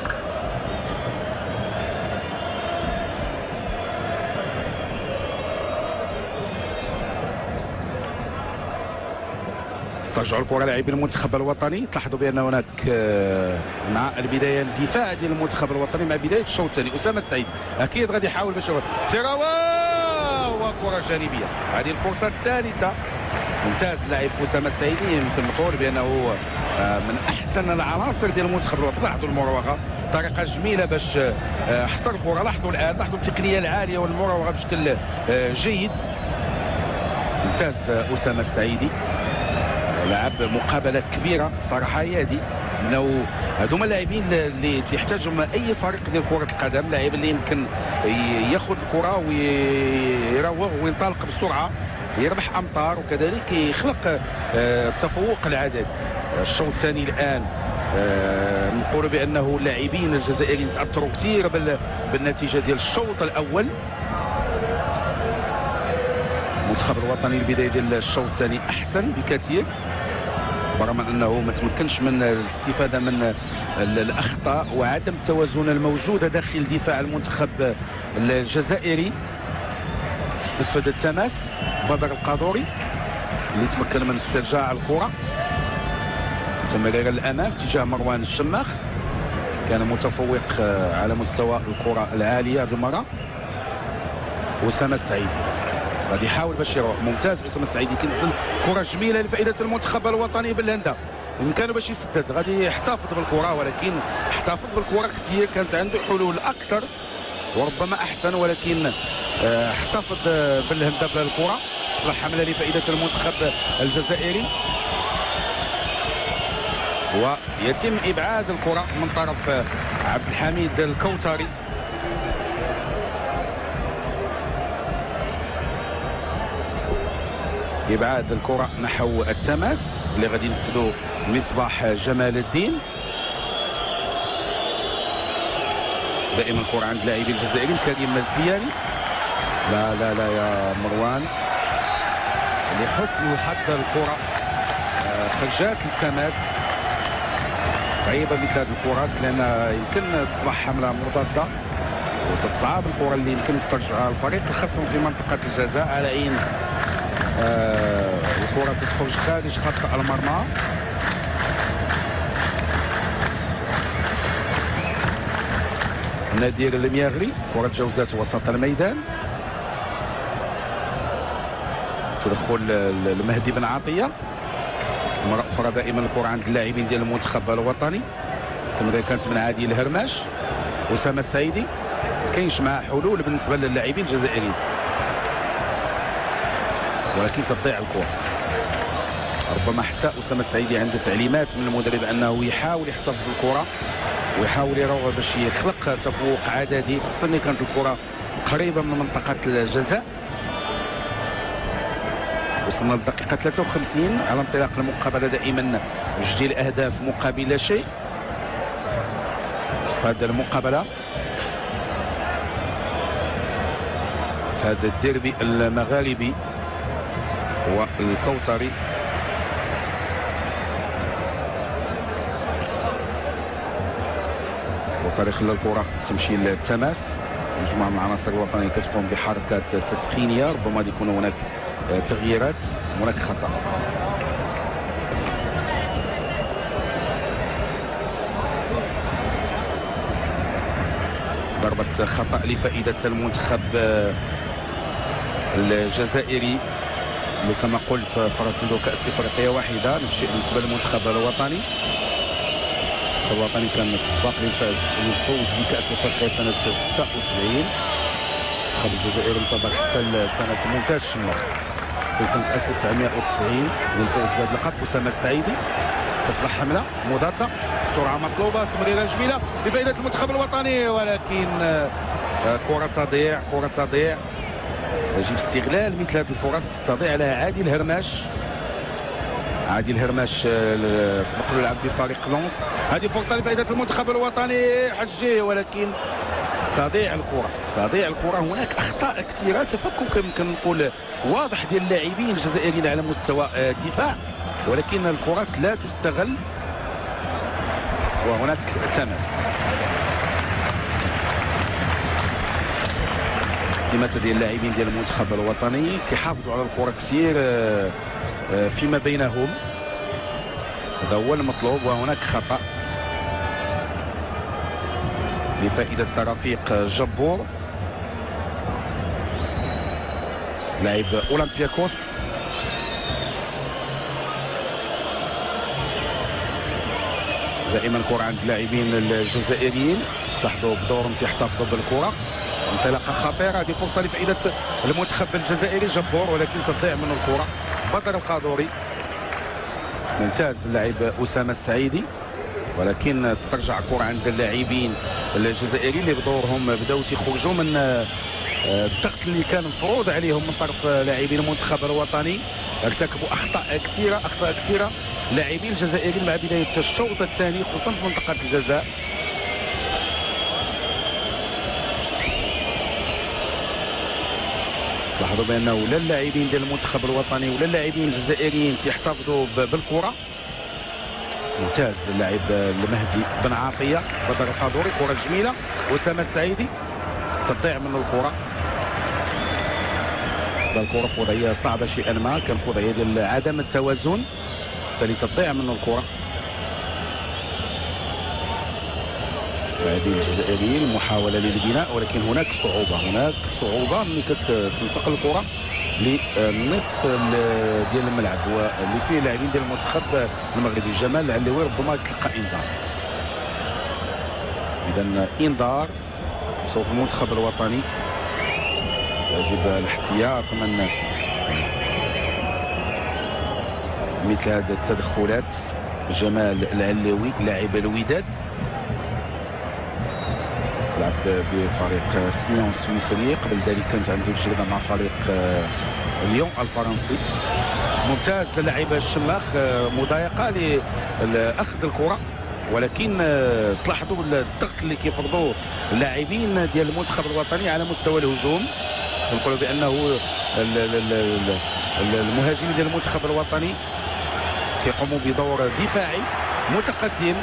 S1: استرجعوا الكره لاعبين المنتخب الوطني. تلاحظوا بان هناك مع البدايه الدفاع ديال المنتخب الوطني مع بدايه الشوط الثاني. اسامه السعيد اكيد غادي يحاول باش تيراوا وكره جانبيه. هذه الفرصه الثالثه. ممتاز لاعب اسامه السعيدي، يمكن نقول بانه من احسن العناصر ديال المنتخب الوطني. لاحظوا المراوغه، طريقه جميله باش حصر الكره. لاحظوا الان، لاحظوا التقنيه العاليه والمراوغه بشكل جيد. ممتاز اسامه السعيدي، لعب مقابله كبيره صراحه. هي هذه انه هذوما اللاعبين اللي تيحتاجهم اي فريق ديال كره القدم، لاعب اللي يمكن ياخذ الكره ويراوغ وينطلق بسرعه، يربح امتار، وكذلك يخلق التفوق العددي. الشوط الثاني الان نقول بانه اللاعبين الجزائريين تاثروا كثير بالنتيجه ديال الشوط الاول. المنتخب الوطني البدايه ديال الشوط الثاني احسن بكثير، برغم انه ما تمكنش من الاستفاده من الاخطاء وعدم التوازن الموجوده داخل دفاع المنتخب الجزائري. نفذ التماس بدر القادوري اللي تمكن من استرجاع الكره. تمريره للامام اتجاه مروان الشماخ، كان متفوق على مستوى الكره العاليه هذه المره. اسامه السعيد غادي يحاول باش يروح. ممتاز اسامه السعيدي كينزل كره جميله لفائده المنتخب الوطني بالهنده. بامكانه باش يسدد، غادي يحتفظ بالكره، ولكن احتفظ بالكره كثير. كانت عنده حلول اكثر وربما احسن، ولكن احتفظ بالهنده بالكره. تصبح حمله لفائده المنتخب الجزائري، ويتم ابعاد الكره من طرف عبد الحميد الكوثري. ابعاد الكره نحو التماس اللي غادي ينفذوا مصباح جمال الدين. دائما الكره عند لاعبي الجزائريين. كريم الزياني، لا لا لا يا مروان، لحسن الحظ الكره خرجات التماس. صعيبه مثل هذه الكرات لان يمكن تصبح حمله مضاده وتتصعب الكره اللي يمكن يسترجعها الفريق، خاصه في منطقه الجزاء، على عين الكره تخرج خارج خط المرمى. نادر المياغري، كره جوزات وسط الميدان. تدخل المهدي بن عطيه. مرة أخرى دائما الكرة عند اللاعبين ديال المنتخب الوطني. التمريره كانت من عادي الهرماش. أسامة السعيدي كاينش معاه حلول بالنسبة للاعبين الجزائريين، ولكن تضيع الكرة. ربما حتى أسامة السعيدي عنده تعليمات من المدرب أنه يحاول يحتفظ بالكرة ويحاول يروغ باش يخلق تفوق عددي، خصوصا ملي كانت الكرة قريبة من منطقة الجزاء. وصلنا للدقيقة 53 على انطلاق المقابلة. دائما جدي الأهداف مقابل لا شيء في هذه المقابلة، في هذا الديربي المغاربي. والكوثري وطريق الكرة تمشي للتماس. مجموعه من العناصر الوطنيه كتقوم بحركات تسخينيه، ربما يكون هناك تغييرات، هناك خطا. ضربة خطأ لفائدة المنتخب الجزائري اللي كما قلت فرص كأس إفريقيا واحدة. نفس الشيء بالنسبة للمنتخب الوطني. المنتخب الوطني كان سباق للفوز بكأس إفريقيا سنة 76. المنتخب الجزائري انتظر حتى سنة مونتاج الشماخ سنة 1990 للفوز بهذا اللقب. أسامة السعيدي تصبح حملة مضادة، السرعة مطلوبة، تمريرة جميلة لفائدة المنتخب الوطني، ولكن كرة تضيع، كرة تضيع. يجب استغلال مثل هذه الفرص. تضيع لها عادل هرماش. عادل هرماش سبق له لعب بفريق لونس. هذه فرصة لفائدة المنتخب الوطني حجيه، ولكن تضيع الكرة، تضيع الكرة. هناك أخطاء كثيرة، تفكك يمكن نقول واضح ديال اللاعبين الجزائريين على مستوى الدفاع، ولكن الكرات لا تستغل وهناك تماس. استماتة ديال اللاعبين ديال المنتخب الوطني كيحافظوا على الكرة كثير فيما بينهم، هذا هو المطلوب. وهناك خطأ لفائدة رفيق جبور لاعب أولمبياكوس. دائما كرة عند اللاعبين الجزائريين، تلاحظوا بدورهم تيحتفظوا بالكرة. انطلاقة خطيرة، هذه فرصة لفائدة المنتخب الجزائري جبور، ولكن تضيع منه الكرة. بدر القادوري ممتاز اللاعب أسامة السعيدي، ولكن ترجع كرة عند اللاعبين الجزائريين اللي بدورهم بداو تيخرجوا من الضغط اللي كان مفروض عليهم من طرف لاعبين المنتخب الوطني. ارتكبوا اخطاء كثيره، اخطاء كثيره لاعبين الجزائريين مع بدايه الشوط الثاني، خصوصا في منطقه الجزاء. لاحظوا بانه لا اللاعبين ديال المنتخب الوطني ولا اللاعبين الجزائريين تيحتفظوا بالكره. ممتاز اللاعب المهدي بن عاطيه. بدر القادوري، كره جميله. أسامة السعيدي تضيع منه الكره. الكره في وضعيه صعبه شيئا ما، كان في وضعيه ديال عدم التوازن، بالتالي تضيع منه الكره. اللاعبين الجزائريين محاوله للبناء، ولكن هناك صعوبه ملي كتنتقل الكره للنصف ديال الملعب واللي فيه لاعبين ديال المنتخب المغربي. جمال العلوي ربما تلقى انذار. اذا انذار في صوف المنتخب الوطني. يجب الاحتياط من مثل هذه التدخلات. جمال العلوي لاعب الوداد، لعب بفريق سيون السويسري، قبل ذلك كانت عنده تجربه مع فريق ليون الفرنسي. ممتاز لاعب الشماخ، مضايقه لاخذ الكره، ولكن تلاحظوا الضغط اللي كيفرضوه اللاعبين ديال المنتخب الوطني على مستوى الهجوم. نقولوا بانه المهاجمين ديال المنتخب الوطني كيقوموا بدور دفاعي متقدم،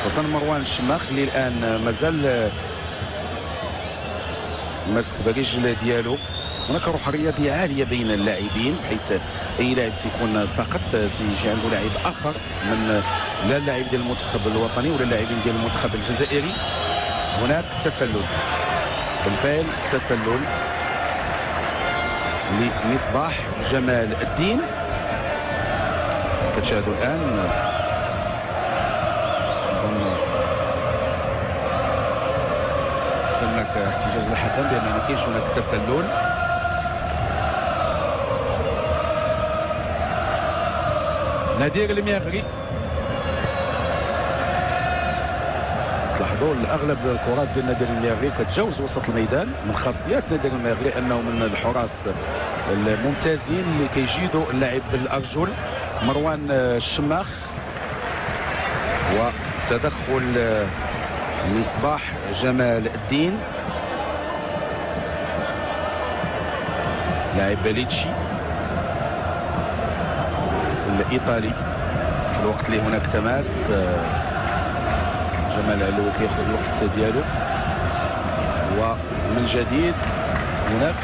S1: خصوصا مروان الشماخ اللي الان مازال ماسك برجل ديالو. هناك روح رياضيه عاليه بين اللاعبين، حيث اي لاعب تيكون ساقط تيجي عنده لاعب اخر من لا اللاعب ديال المنتخب الوطني ولا اللاعبين ديال المنتخب الجزائري. هناك تسلل، بالفعل تسلل لمصباح جمال الدين. كتشاهدوا الان هناك احتجاج الحكم بان ما كاينش هناك تسلل. نادر الميغري، تلاحظوا اغلب الكرات ديال نادر الميغري كتجاوز وسط الميدان. من خاصيات نادر الميغري انه من الحراس الممتازين اللي كيجيدوا اللعب بالارجل. مروان الشماخ وتدخل مصباح جمال الدين لاعب ليتشي الايطالي. في الوقت اللي هناك تماس، جمال علوي كياخذ الوقت ديالو ومن جديد هناك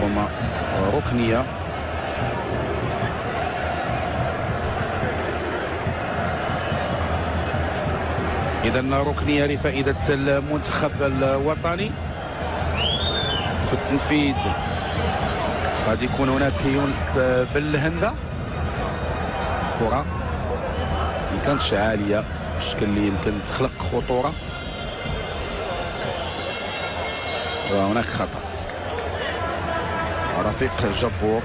S1: ربما ركنية. إذا ركنية لفائدة المنتخب الوطني. في التنفيذ غادي يكون هناك يونس بالهندة. كرة ما كانتش عالية بالشكل اللي يمكن تخلق خطورة، وهناك خطأ. رفيق جبور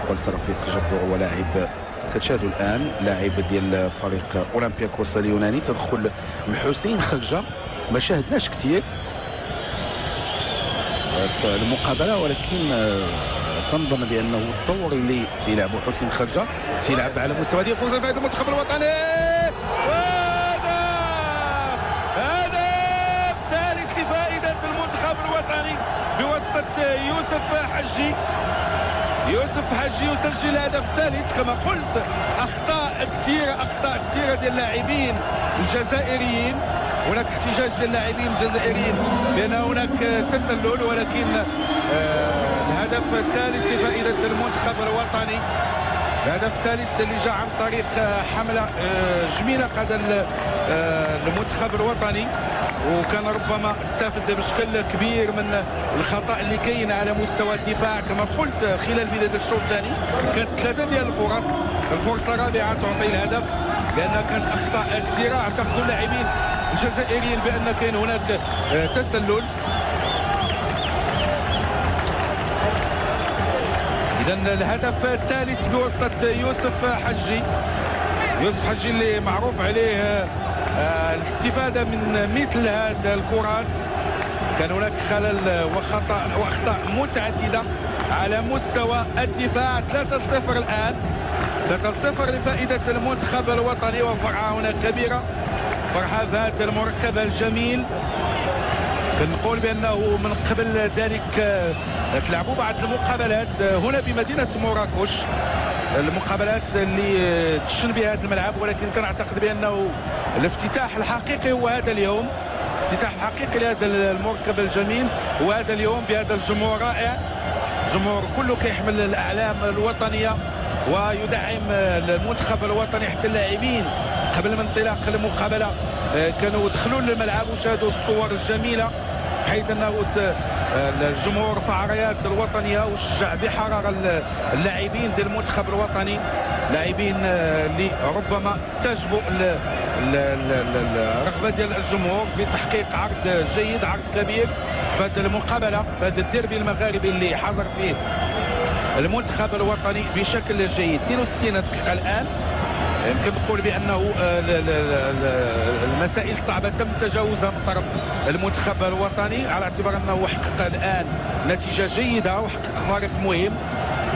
S1: قلت رفيق جبور هو لاعب كتشاهدوا الان لاعب ديال فريق اولمبياكوس اليوناني. تدخل الحسين خرجه ما شاهدناش كثير في المقابله، ولكن تنظن بانه الدور اللي تيلعبوا حسين خرجه تيلعب على مستوى ديال فرصه لفائده المنتخب الوطني. هدف ثالث لفائده المنتخب الوطني بواسطه يوسف حجي. يوسف حجي يسجل الهدف الثالث. كما قلت اخطاء كثيره ديال اللاعبين الجزائريين. هناك احتجاج ديال اللاعبين الجزائريين بان هناك تسلل، ولكن الهدف الثالث لفائده المنتخب الوطني. الهدف الثالث اللي جاء عن طريق حمله جميله قاد المنتخب الوطني، وكان ربما استفد بشكل كبير من الخطا اللي كاين على مستوى الدفاع. كما قلت خلال بدايه الشوط الثاني كانت 3 ديال الفرص، الفرصه الرابعه تعطي الهدف لانها كانت اخطاء كثيره. اعتقدوا اللاعبين الجزائريين بان كاين هناك تسلل. إذا الهدف الثالث بواسطة يوسف حجي. يوسف حجي اللي معروف عليه الاستفادة من مثل هذه الكرات. كان هناك خلل وأخطاء متعددة على مستوى الدفاع. 3-0 الآن، 3-0 لفائدة المنتخب الوطني، وفرحة هنا كبيرة، فرحة بهذا المركب الجميل. كنقول بأنه من قبل ذلك تلعبوا بعض المقابلات هنا بمدينة مراكش، المقابلات اللي تشن بها هذا الملعب، ولكن تنعتقد بأنه الافتتاح الحقيقي هو هذا اليوم. الافتتاح الحقيقي لهذا المركب الجميل وهذا اليوم بهذا الجمهور رائع. الجمهور كله كيحمل الأعلام الوطنية ويدعم المنتخب الوطني. حتى اللاعبين قبل من انطلاق المقابلة كانوا دخلوا للملعب وشاهدوا الصور الجميلة، حيث انه الجمهور رفع رايات الوطنيه وشجع بحراره اللاعبين ديال المنتخب الوطني، لاعبين اللي ربما استجبوا الرغبه ديال الجمهور في تحقيق عرض جيد، عرض كبير في هذه المقابله، في هذا الديربي المغاربي اللي حضر فيه المنتخب الوطني بشكل جيد. 62 دقيقه الان. يمكن نقول بانه المسائل الصعبه تم تجاوزها من طرف المنتخب الوطني، على اعتبار انه حقق الان نتيجه جيده وحقق فريق مهم.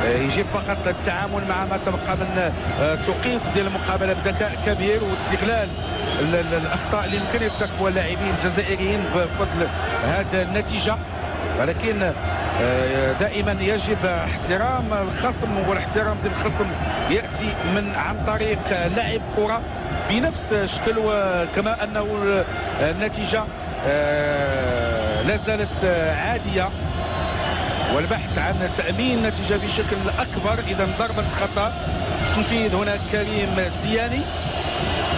S1: يجب فقط التعامل مع ما تبقى من توقيت ديال المقابله بذكاء كبير واستغلال الاخطاء اللي يمكن يرتكبوها اللاعبين الجزائريين بفضل هذه النتيجه. ولكن دائما يجب احترام الخصم، والاحترام ديال الخصم ياتي عن طريق لعب كره بنفس الشكل، وكما انه النتيجه لا زالت عاديه، والبحث عن تامين النتيجه بشكل اكبر. اذا ضربه خطا في التنفيذ هناك كريم الزياني،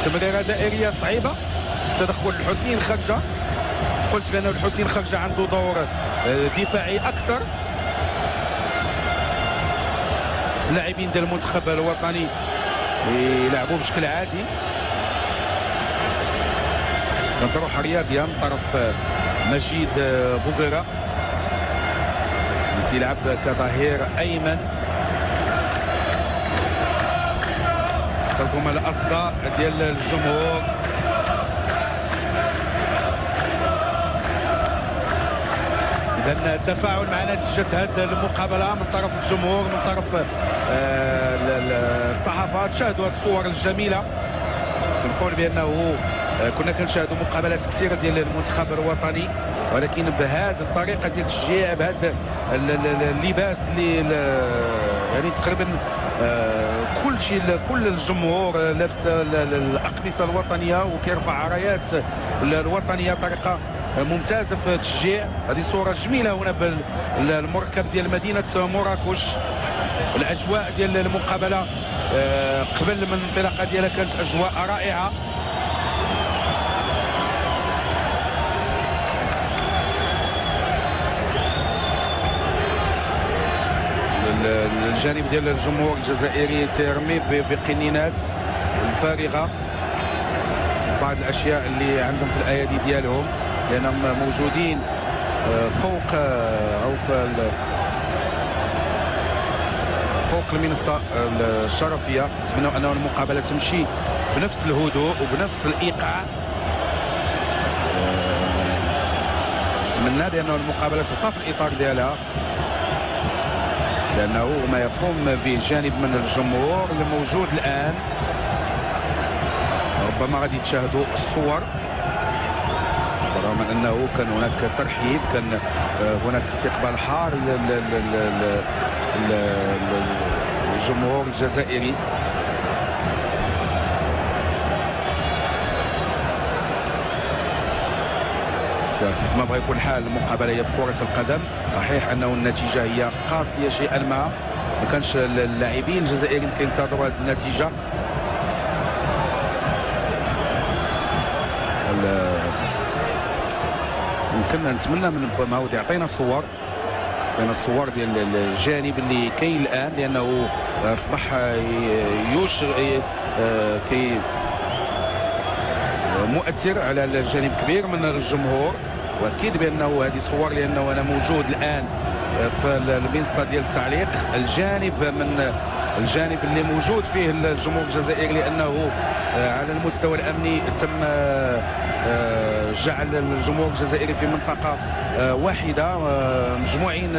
S1: تمريره دائريه صعيبه، تدخل الحسين خرجه. قلت بأن الحسين خرجه عنده دور دفاعي أكثر. اللاعبين ديال المنتخب الوطني يلعبوا بشكل عادي. تروح رياضية من طرف مجيد بوغيرا اللي تيلعب كظهير أيمن. سلكم الأصداء ديال الجمهور. إذا تفاعل مع نتيجة هذه المقابلة من طرف الجمهور، من طرف الصحافة. تشاهدوا هذه الصور الجميلة. نقول بأنه كنا كنشاهدوا مقابلات كثيرة ديال المنتخب الوطني ولكن بهذه الطريقه ديال التشجيع، بهذا اللباس اللي يعني تقريبا كل الجمهور لابس الاقمصه الوطنيه وكيرفع رايات الوطنيه بطريقه ممتازه في التشجيع. هذه صوره جميله هنا بالمركب ديال مدينه مراكش. الاجواء ديال المقابله قبل من الانطلاقه ديالها كانت اجواء رائعه. الجانب ديال الجمهور الجزائري تيرمي بقنينات الفارغه بعض الاشياء اللي عندهم في الايادي ديالهم، لانهم موجودين فوق او فوق المنصه الشرفيه. نتمنى ان المقابله تمشي بنفس الهدوء وبنفس الايقاع. نتمنى لان المقابله تبقى في الاطار ديالها، لأنه ما يقوم بجانب من الجمهور الموجود الآن. ربما غادي تشاهدوا الصور، رغم أنه كان هناك ترحيب، كان هناك استقبال حار للجمهور الجزائري. كيف ما بغى يكون الحال المقابله هي في كره القدم. صحيح انه النتيجه هي قاسيه شيئا ما كانش اللاعبين الجزائريين كينتظروا هذه النتيجه. يمكن نتمنى من معود يعطينا الصور، ديال الجانب اللي كاين الان، لانه اصبح كي مؤثر على الجانب كبير من الجمهور. واكيد بانه هذه صور، لانه انا موجود الان في المنصه ديال التعليق، الجانب اللي موجود فيه الجمهور الجزائري، لانه على المستوى الامني تم جعل الجمهور الجزائري في منطقه واحده، مجموعين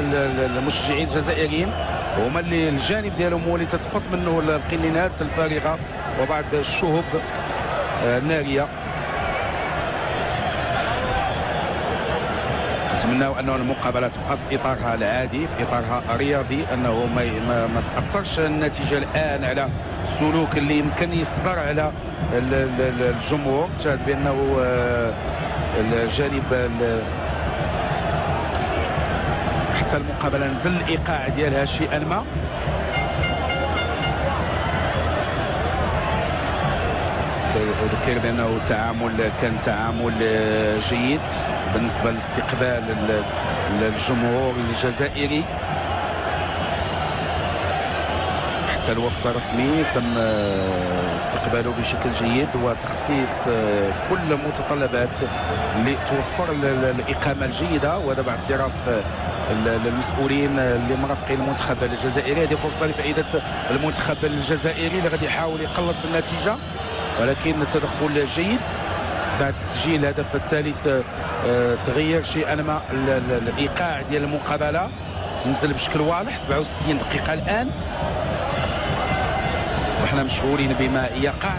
S1: المشجعين الجزائريين هما اللي الجانب ديالهم هو اللي تسقط منه القنينات الفارغه وبعض الشهب الناريه. نتمنى أن المقابله تبقى في اطارها العادي، في اطارها الرياضي، انه ما تاثرش النتيجه الان على السلوك اللي يمكن يصدر على الجمهور. تشاهد بانه الجانب حتى المقابله نزل الايقاع ديالها شيئا ما. أذكر بأنه كان تعامل جيد بالنسبة لاستقبال الجمهور الجزائري. حتى الوفد الرسمي تم استقباله بشكل جيد وتخصيص كل متطلبات اللي توفر الإقامة الجيدة، وهذا باعتراف المسؤولين اللي مرافقين المنتخب الجزائري. هذه فرصة لفائدة المنتخب الجزائري اللي غادي يحاول يقلص النتيجة، ولكن تدخل جيد بعد تسجيل الهدف الثالث تغير شيئا ما الايقاع ديال المقابله، نزل بشكل واضح. 67 دقيقه الان، اصبحنا مشغولين بما يقع.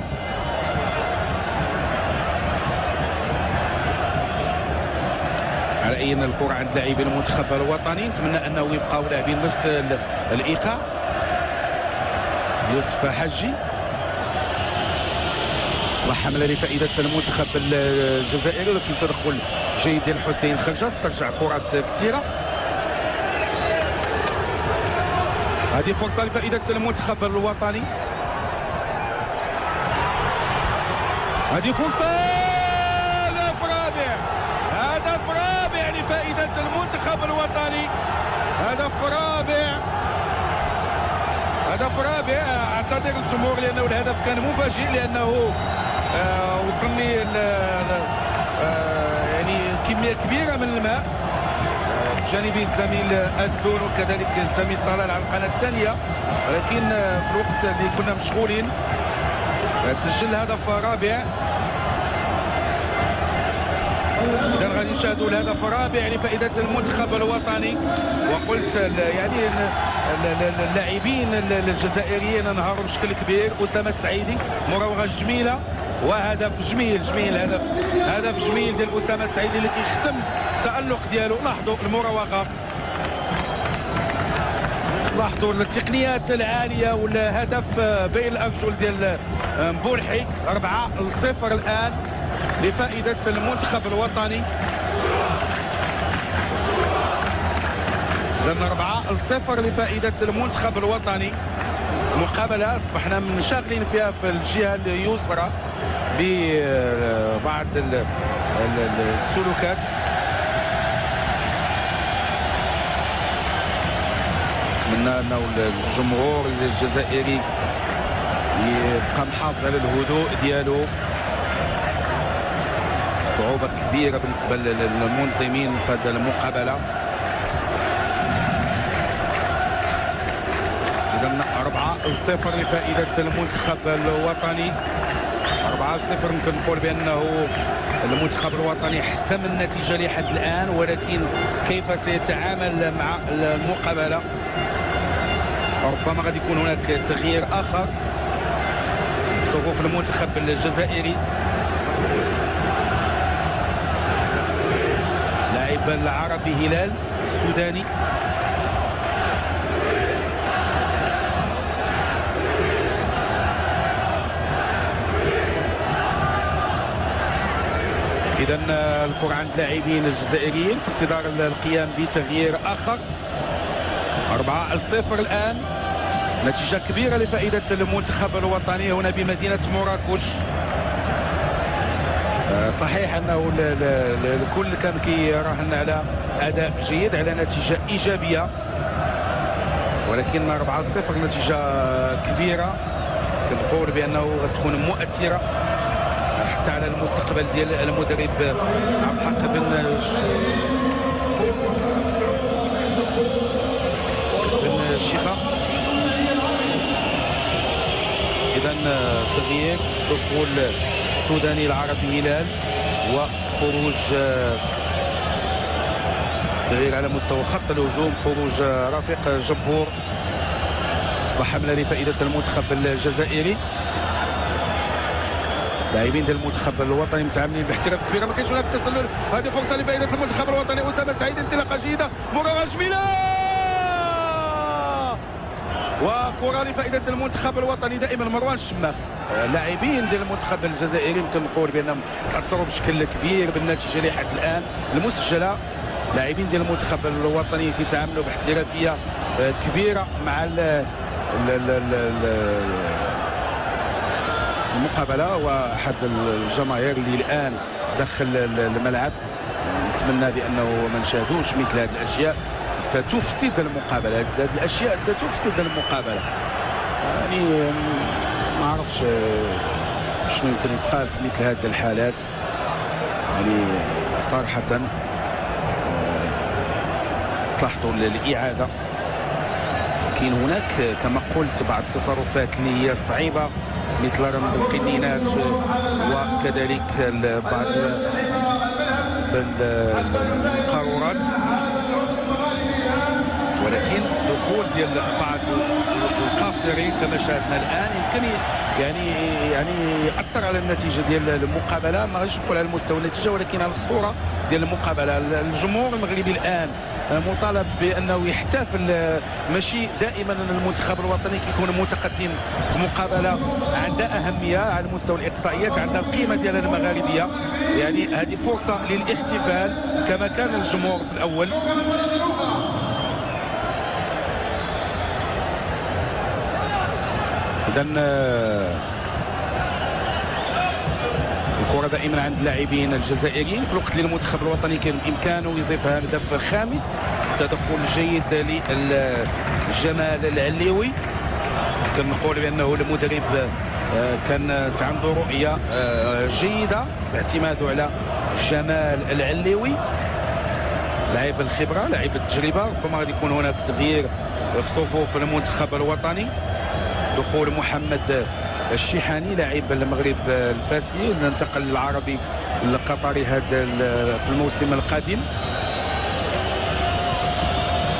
S1: على اي ان الكره عند لاعبين المنتخب الوطني، نتمنى انه يبقاو لاعبين نفس الايقاع. يوسف حجي اصبح حمله لفائده المنتخب الجزائري، ولكن تدخل جيد ديال حسين خرجه استرجع كرات كثيره. هذه فرصه لفائده المنتخب الوطني، هذه فرصه هدف رابع لفائده المنتخب الوطني. هدف رابع. اعتذر الجمهور لانه الهدف كان مفاجئ، لانه وصلني يعني كميه كبيره من الماء بجانبي الزميل اسدون وكذلك الزميل طلال على القناه الثانيه، ولكن في الوقت اللي كنا مشغولين تسجل هدف رابع. اذا غادي نشاهدوا الهدف الرابع لفائده المنتخب الوطني. وقلت يعني اللاعبين الجزائريين انهاروا بشكل كبير. اسامه السعيدي مراوغه جميله وهدف جميل، هدف جميل ديال اسامه السعيدي اللي كيختم التألق ديالو. لاحظوا المراوغة، لاحظوا التقنيات العالية والهدف بين الأرجل ديال مبولحي. 4-0 الآن لفائدة المنتخب الوطني. إذن 4-0 لفائدة المنتخب الوطني. مقابلة أصبحنا منشغلين فيها في الجهة اليسرى ببعض السلوكات. نتمنى أنه الجمهور الجزائري يبقى محافظ على الهدوء ديالو. صعوبة كبيرة بالنسبة للمنظمين في هذه المقابلة. إذا 4-0 لفائدة المنتخب الوطني. 4-0 يمكن نقول بأنه المنتخب الوطني حسم النتيجة لحد الآن، ولكن كيف سيتعامل مع المقابلة؟ ربما غادي يكون هناك تغيير آخر صفوف المنتخب الجزائري. لاعب العربي هلال السوداني إذا الكرة عند اللاعبين الجزائريين في انتظار القيام بتغيير آخر. 4-0 الآن، نتيجة كبيرة لفائدة المنتخب الوطني هنا بمدينة مراكش. صحيح أنه الكل كان كيراهن على أداء جيد، على نتيجة إيجابية، ولكن 4-0 نتيجة كبيرة كنقول بأنه غتكون مؤثرة حتى على المستقبل ديال المدرب عبد الحق بن الشيخة. إذا تغيير، دخول السوداني العربي هلال وخروج تغيير على مستوى خط الهجوم، خروج رفيق جبور. أصبح حملة لفائدة المنتخب الجزائري. لاعبين ديال المنتخب الوطني متعاملين باحتراف كبير، ما كاينش هناك تسلل. هذه فرصة لفائدة المنتخب الوطني. أسامة سعيد، انطلاقة جيدة، مراوغة جميلة وكرة لفائدة المنتخب الوطني. دائما مروان الشماخ. لاعبين ديال المنتخب الجزائري يمكن نقول بانهم تاثروا بشكل كبير بالنتيجه لحد الان المسجله. لاعبين ديال المنتخب الوطني كيتعاملوا باحترافيه كبيره مع المقابله. واحد الجماهير اللي الان داخل الملعب، نتمنى بانه ما نشاهدوش مثل هذه الاشياء، ستفسد المقابله. هذه الاشياء ستفسد المقابله. يعني ما عرفش شنو يمكن يتقال في مثل هذه الحالات. يعني صراحه تلاحظوا الاعاده، كاين هناك كما قلت بعض التصرفات اللي هي صعيبه مثل رمي القنينات وكذلك بعض القارورات، ولكن دخول ديال بعض القاصرين كما شاهدنا الان يمكن يعني ياثر على النتيجه ديال المقابله. ما غاديش نقول على مستوى النتيجه ولكن على الصوره ديال المقابله. الجمهور المغربي الان مطالب بانه يحتفل. ماشي دائما المنتخب الوطني كيكون متقدم في مقابله عندها اهميه على مستوى الاقصائيات، عندها القيمه ديالها المغاربيه. يعني هذه فرصه للاحتفال كما كان الجمهور في الاول. إذا الكرة دائما عند اللاعبين الجزائريين، في الوقت اللي المنتخب الوطني كان بإمكانه يضيف هدف خامس. تدخل جيد لجمال العليوي. كنقول بأنه المدرب كانت عنده رؤية جيدة باعتماده على جمال العليوي، لاعب الخبرة، لاعب التجربة. ربما غادي يكون هناك تغيير في صفوف المنتخب الوطني. دخول محمد الشيحاني لاعب المغرب الفاسي، انتقل العربي القطري هذا في الموسم القادم.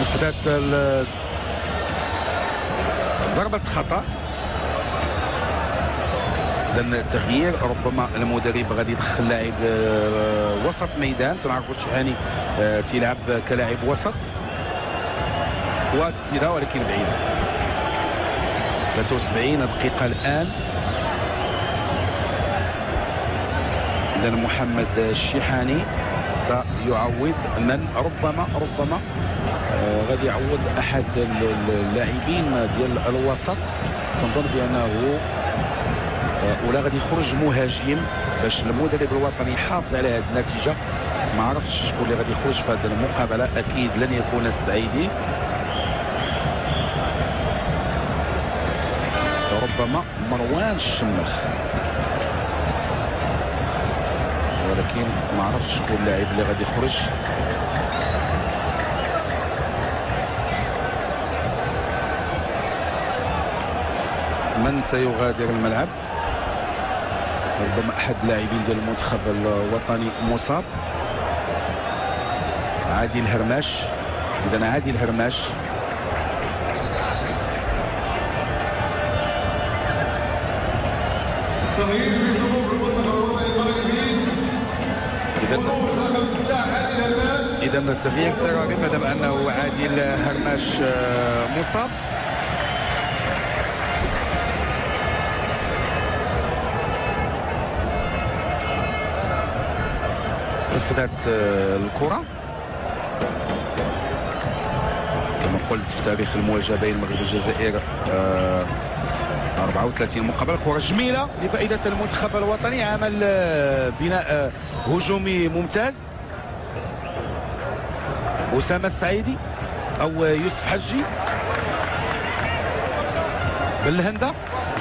S1: نفذت ضربة خطأ اذا التغيير ربما المدرب غادي يدخل لاعب وسط ميدان. تنعرفوا شيحاني تيلعب كلاعب وسط، وتسديده ولكن بعيده. 73 دقيقه الان. اذا محمد الشيحاني سيعوض من ربما غادي يعوض احد اللاعبين ديال الوسط. تنظن بانه ولا غادي يخرج مهاجم باش المدرب الوطني يحافظ على هذه النتيجه. ما عرفتش شكون اللي غادي يخرج في هذه المقابله، اكيد لن يكون السعيدي، ربما مروان الشمخ، ولكن ما عرفتش شكون اللاعب اللي غادي يخرج. من سيغادر الملعب؟ ربما احد اللاعبين ديال المنتخب الوطني مصاب. عادل الهرماش. اذا عادل الهرماش اذا التغيير اضطراري ما دام انه عادل الهرماش مصاب. نفذت الكرة كما قلت في تاريخ المواجهة بين المغرب والجزائر 34 مقابلة. كرة جميلة لفائدة المنتخب الوطني، عمل بناء هجومي ممتاز. أسامة السعيدي أو يوسف حجي بالهندة.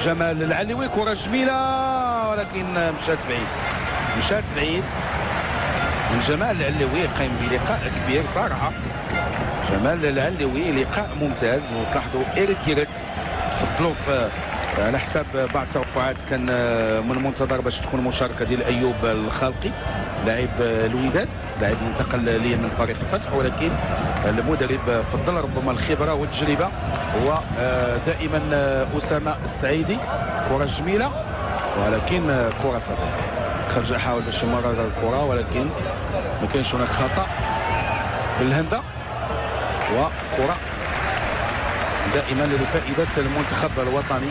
S1: جمال العلوي، كرة جميلة ولكن مشات بعيد من جمال العلوي. قام بلقاء كبير صراحة جمال العلوي، لقاء ممتاز. وتلاحظوا إيريك جيرتس فضلوا على حساب بعض التوقعات كان من المنتظر باش تكون مشاركة ديال أيوب الخالقي لاعب الوداد، لاعب انتقل لي من فريق الفتح، ولكن المدرب فضل ربما الخبرة والتجربة. ودائما أسامة السعيدي، كرة جميلة ولكن كرة تضيع. خرج حاول باش يمرر الكرة ولكن ما كانش هناك خطأ بالهندة. وكرة دائما لفائدة المنتخب الوطني.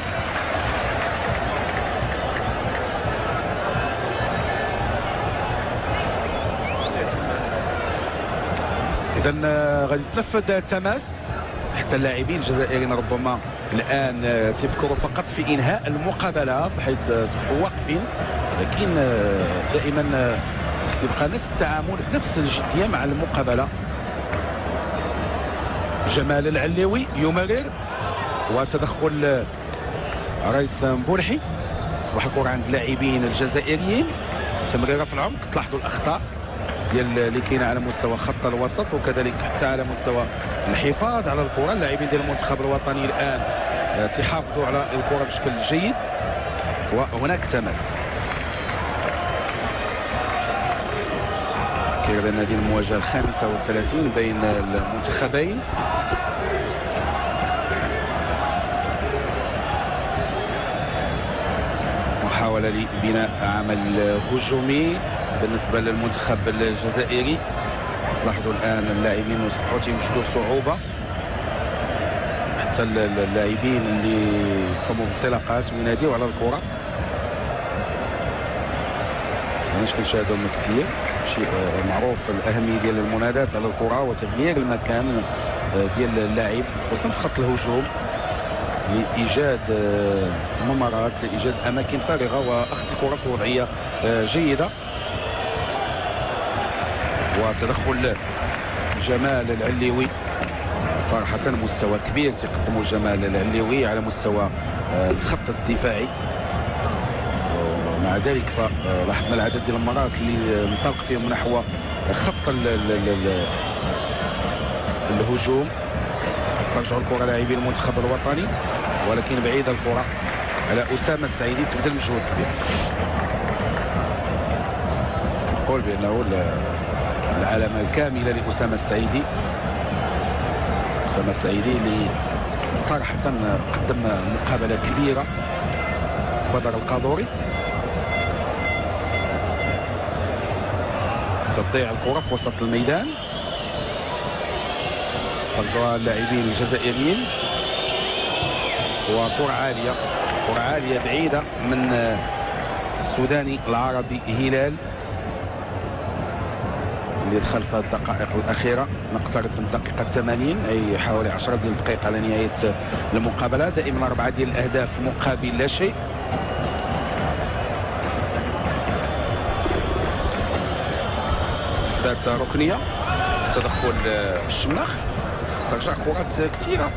S1: إذا غادي تنفذ التماس. حتى اللاعبين الجزائريين ربما الآن تفكروا فقط في إنهاء المقابلة بحيث أصبحوا واقفين، لكن دائما خص يبقى نفس التعامل بنفس الجدية مع المقابلة. جمال العلوي يمرر وتدخل رئيس مبولحي. تصبح الكرة عند اللاعبين الجزائريين، تمريرة في العمق. تلاحظوا الأخطاء ديال اللي كاينه على مستوى خط الوسط وكذلك حتى على مستوى الحفاظ على الكرة. اللاعبين ديال المنتخب الوطني الآن تحافظوا على الكرة بشكل جيد. وهناك تماس. كير بان هذه المواجهة 35 بين المنتخبين. محاولة لبناء عمل هجومي بالنسبة للمنتخب الجزائري. لاحظوا الآن اللاعبين يوجدوا صعوبة، حتى اللاعبين اللي قاموا بالانطلاقات ويناديوا على الكرة. ماناش كنشاهدوهم كثير، شيء معروف الأهمية ديال المنادات على الكرة وتغيير المكان ديال اللاعب خصوصا في خط الهجوم لإيجاد ممرات، لإيجاد أماكن فارغة وأخذ الكرة في وضعية جيدة. وتدخل جمال العلوي، صراحة مستوى كبير تقدمه جمال العلوي على مستوى الخط الدفاعي. مع ذلك فلاحظنا العدد ديال المرات اللي انطلق فيهم نحو خط الهجوم. استرجعوا الكرة لاعبين المنتخب الوطني ولكن بعيدة الكرة على أسامة السعيدي، تبذل مجهود كبير. نقول بأنه العلامة الكاملة لأسامة السعيدي. أسامة السعيدي اللي صراحة قدم مقابلة كبيرة. بدر القادوري تضيع الكرة في وسط الميدان، استخرجوها اللاعبين الجزائريين، وكرة عالية، كرة عالية بعيدة من السوداني العربي هلال اللي دخل في الدقائق الأخيرة. نقترب من الدقيقة 80، أي حوالي 10 ديال الدقائق على نهاية المقابلة. دائما 4 ديال الأهداف مقابل لا شيء. فدات ركنية، تدخل الشماخ، استرجع كرات كثيرة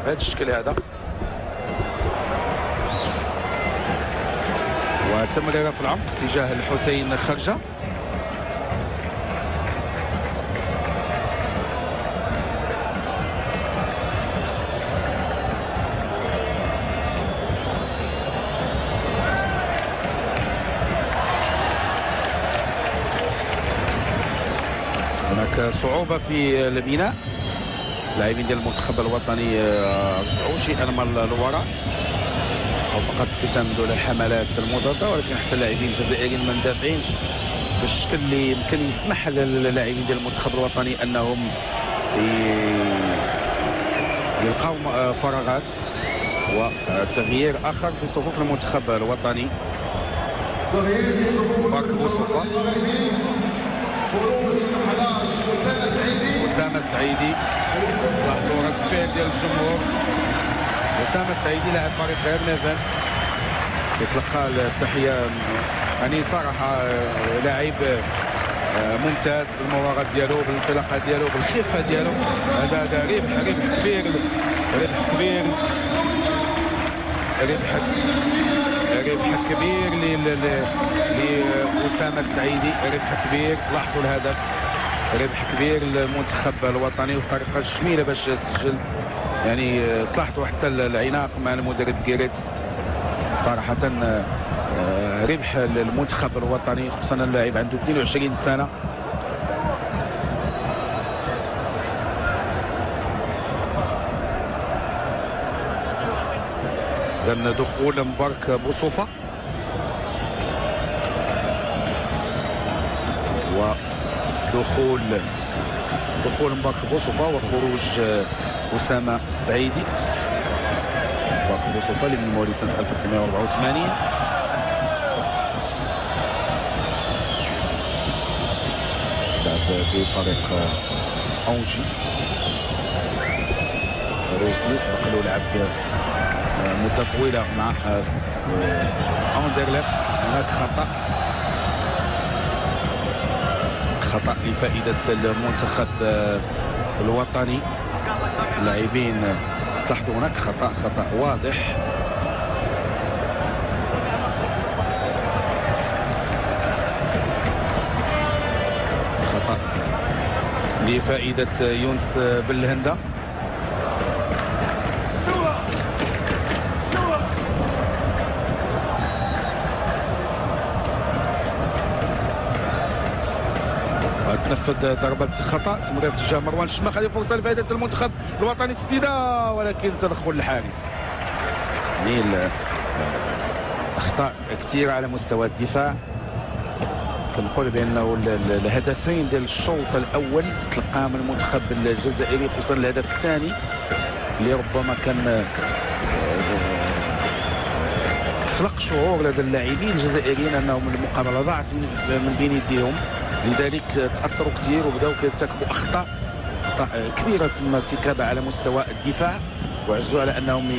S1: بهذا الشكل هذا، وتمريرة في العمق تجاه الحسين خرجة. هناك صعوبة في البناء، اللاعبين ديال المنتخب الوطني رجعوا شيئا ما للوراء، او فقط كيعتمدوا على الحملات المضاده، ولكن حتى اللاعبين الجزائريين ما مدافعينش بالشكل اللي يمكن يسمح للاعبين ديال المنتخب الوطني انهم يلقاو فراغات وتغيير اخر في صفوف المنتخب الوطني. بارك بوصفة، أسامة السعيدي، لاحظوا رد فعل ديال الجمهور. أسامة السعيدي لاعب فريق غير نيفان يتلقى التحية، يعني صراحة لاعب ممتاز بالمهارات ديالو، بالانطلاقات ديالو، بالخفة ديالو. هذا ربح كبير، ربح كبير لأسامة السعيدي، ربح كبير. لاحظوا الهدف، ربح كبير للمنتخب الوطني وطريقة جميلة باش يسجل. يعني تلاحظوا حتى العناق مع المدرب جيريتس، صراحة ربح للمنتخب الوطني، خصوصا اللاعب عنده 22 سنة. إذن دخول مبارك بوصفة دخول مبارك بوصفة وخروج أسامة السعيدي. مبارك بوصفة اللي من مواليد سنة 1984 لعب بفريق أونجي روسي، سبق له لعب مدة طويلة مع أندرلخت. هناك خطأ لفائدة المنتخب الوطني. اللاعبين تلاحظوا هناك خطأ واضح. خطأ لفائدة يونس بالهندة. تنفذ ضربة خطأ، تمرير في اتجاه مروان الشماخ. هذه فرصة لفائدة المنتخب الوطني، تسديدة ولكن تدخل الحارس. يعني أخطاء كثيرة على مستوى الدفاع. كنقول بأنه الهدفين ديال الشوط الأول تلقاهم المنتخب الجزائري، خصوصا الهدف الثاني اللي ربما كان خلق شعور لدى اللاعبين الجزائريين أنهم المقابلة ضاعت من بين يديهم، لذلك تاثروا كثير وبداو كيرتكبوا اخطاء كبيره تم ارتكابها على مستوى الدفاع، وعجزوا على انهم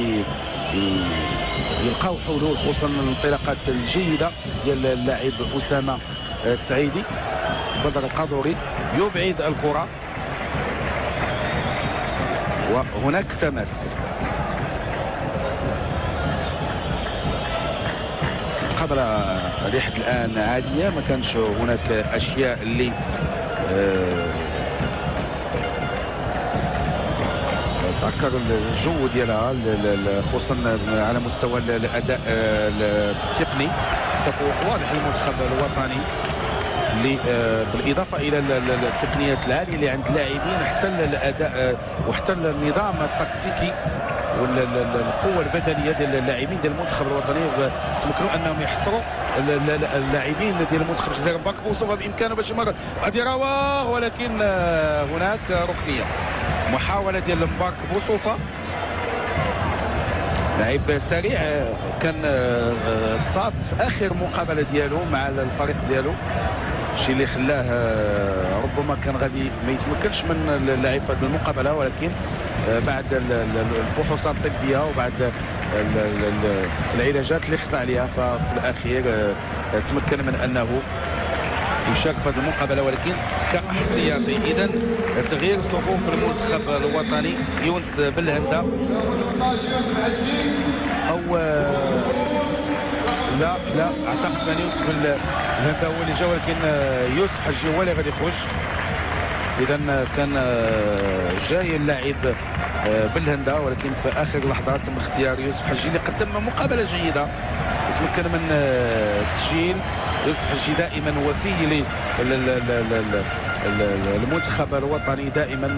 S1: يلقاو حلول، خصوصا الانطلاقات الجيده ديال اللاعب اسامه السعيدي. بدر القادوري يبعد الكره وهناك تماس. قبل لحد الآن عادية، ما كانش هناك أشياء اللي تأكر الجو ديالها، خصوصا على مستوى الأداء التقني. تفوق واضح للمنتخب الوطني اللي بالإضافة إلى التقنيات العالية اللي عند اللاعبين، حتى الأداء وحتى النظام التكتيكي والقوه البدنيه ديال اللاعبين ديال المنتخب الوطني، تمكنوا انهم يحصروا اللاعبين ديال المنتخب الجزائري. باك بوصوفه بامكانه باش يمر، غادي يراوغ ولكن هناك ركنيه. محاوله ديال مبارك بوصوفه، لاعب سريع، كان تصاب في اخر مقابله ديالو مع الفريق ديالو، الشيء اللي خلاه ربما كان غادي ما يتمكنش من اللعب في هذه المقابله، ولكن بعد الفحوصات الطبيه وبعد العلاجات اللي خضع لها ففي الاخير تمكن من انه يشارك في هذه المقابله ولكن كاحتياطي. اذا تغيير صفوف المنتخب الوطني، يونس بالهنده او لا اعتقد ان يوسف بالهنده هو اللي جا، ولكن يوسف حجي هو اللي غادي يخرج. اذا كان جاي اللاعب بالهنده، ولكن في اخر لحظات تم اختيار يوسف حجي اللي قدم مقابله جيده وتمكن من تسجيل. يوسف حجي دائما وفي للمنتخب الوطني، دائما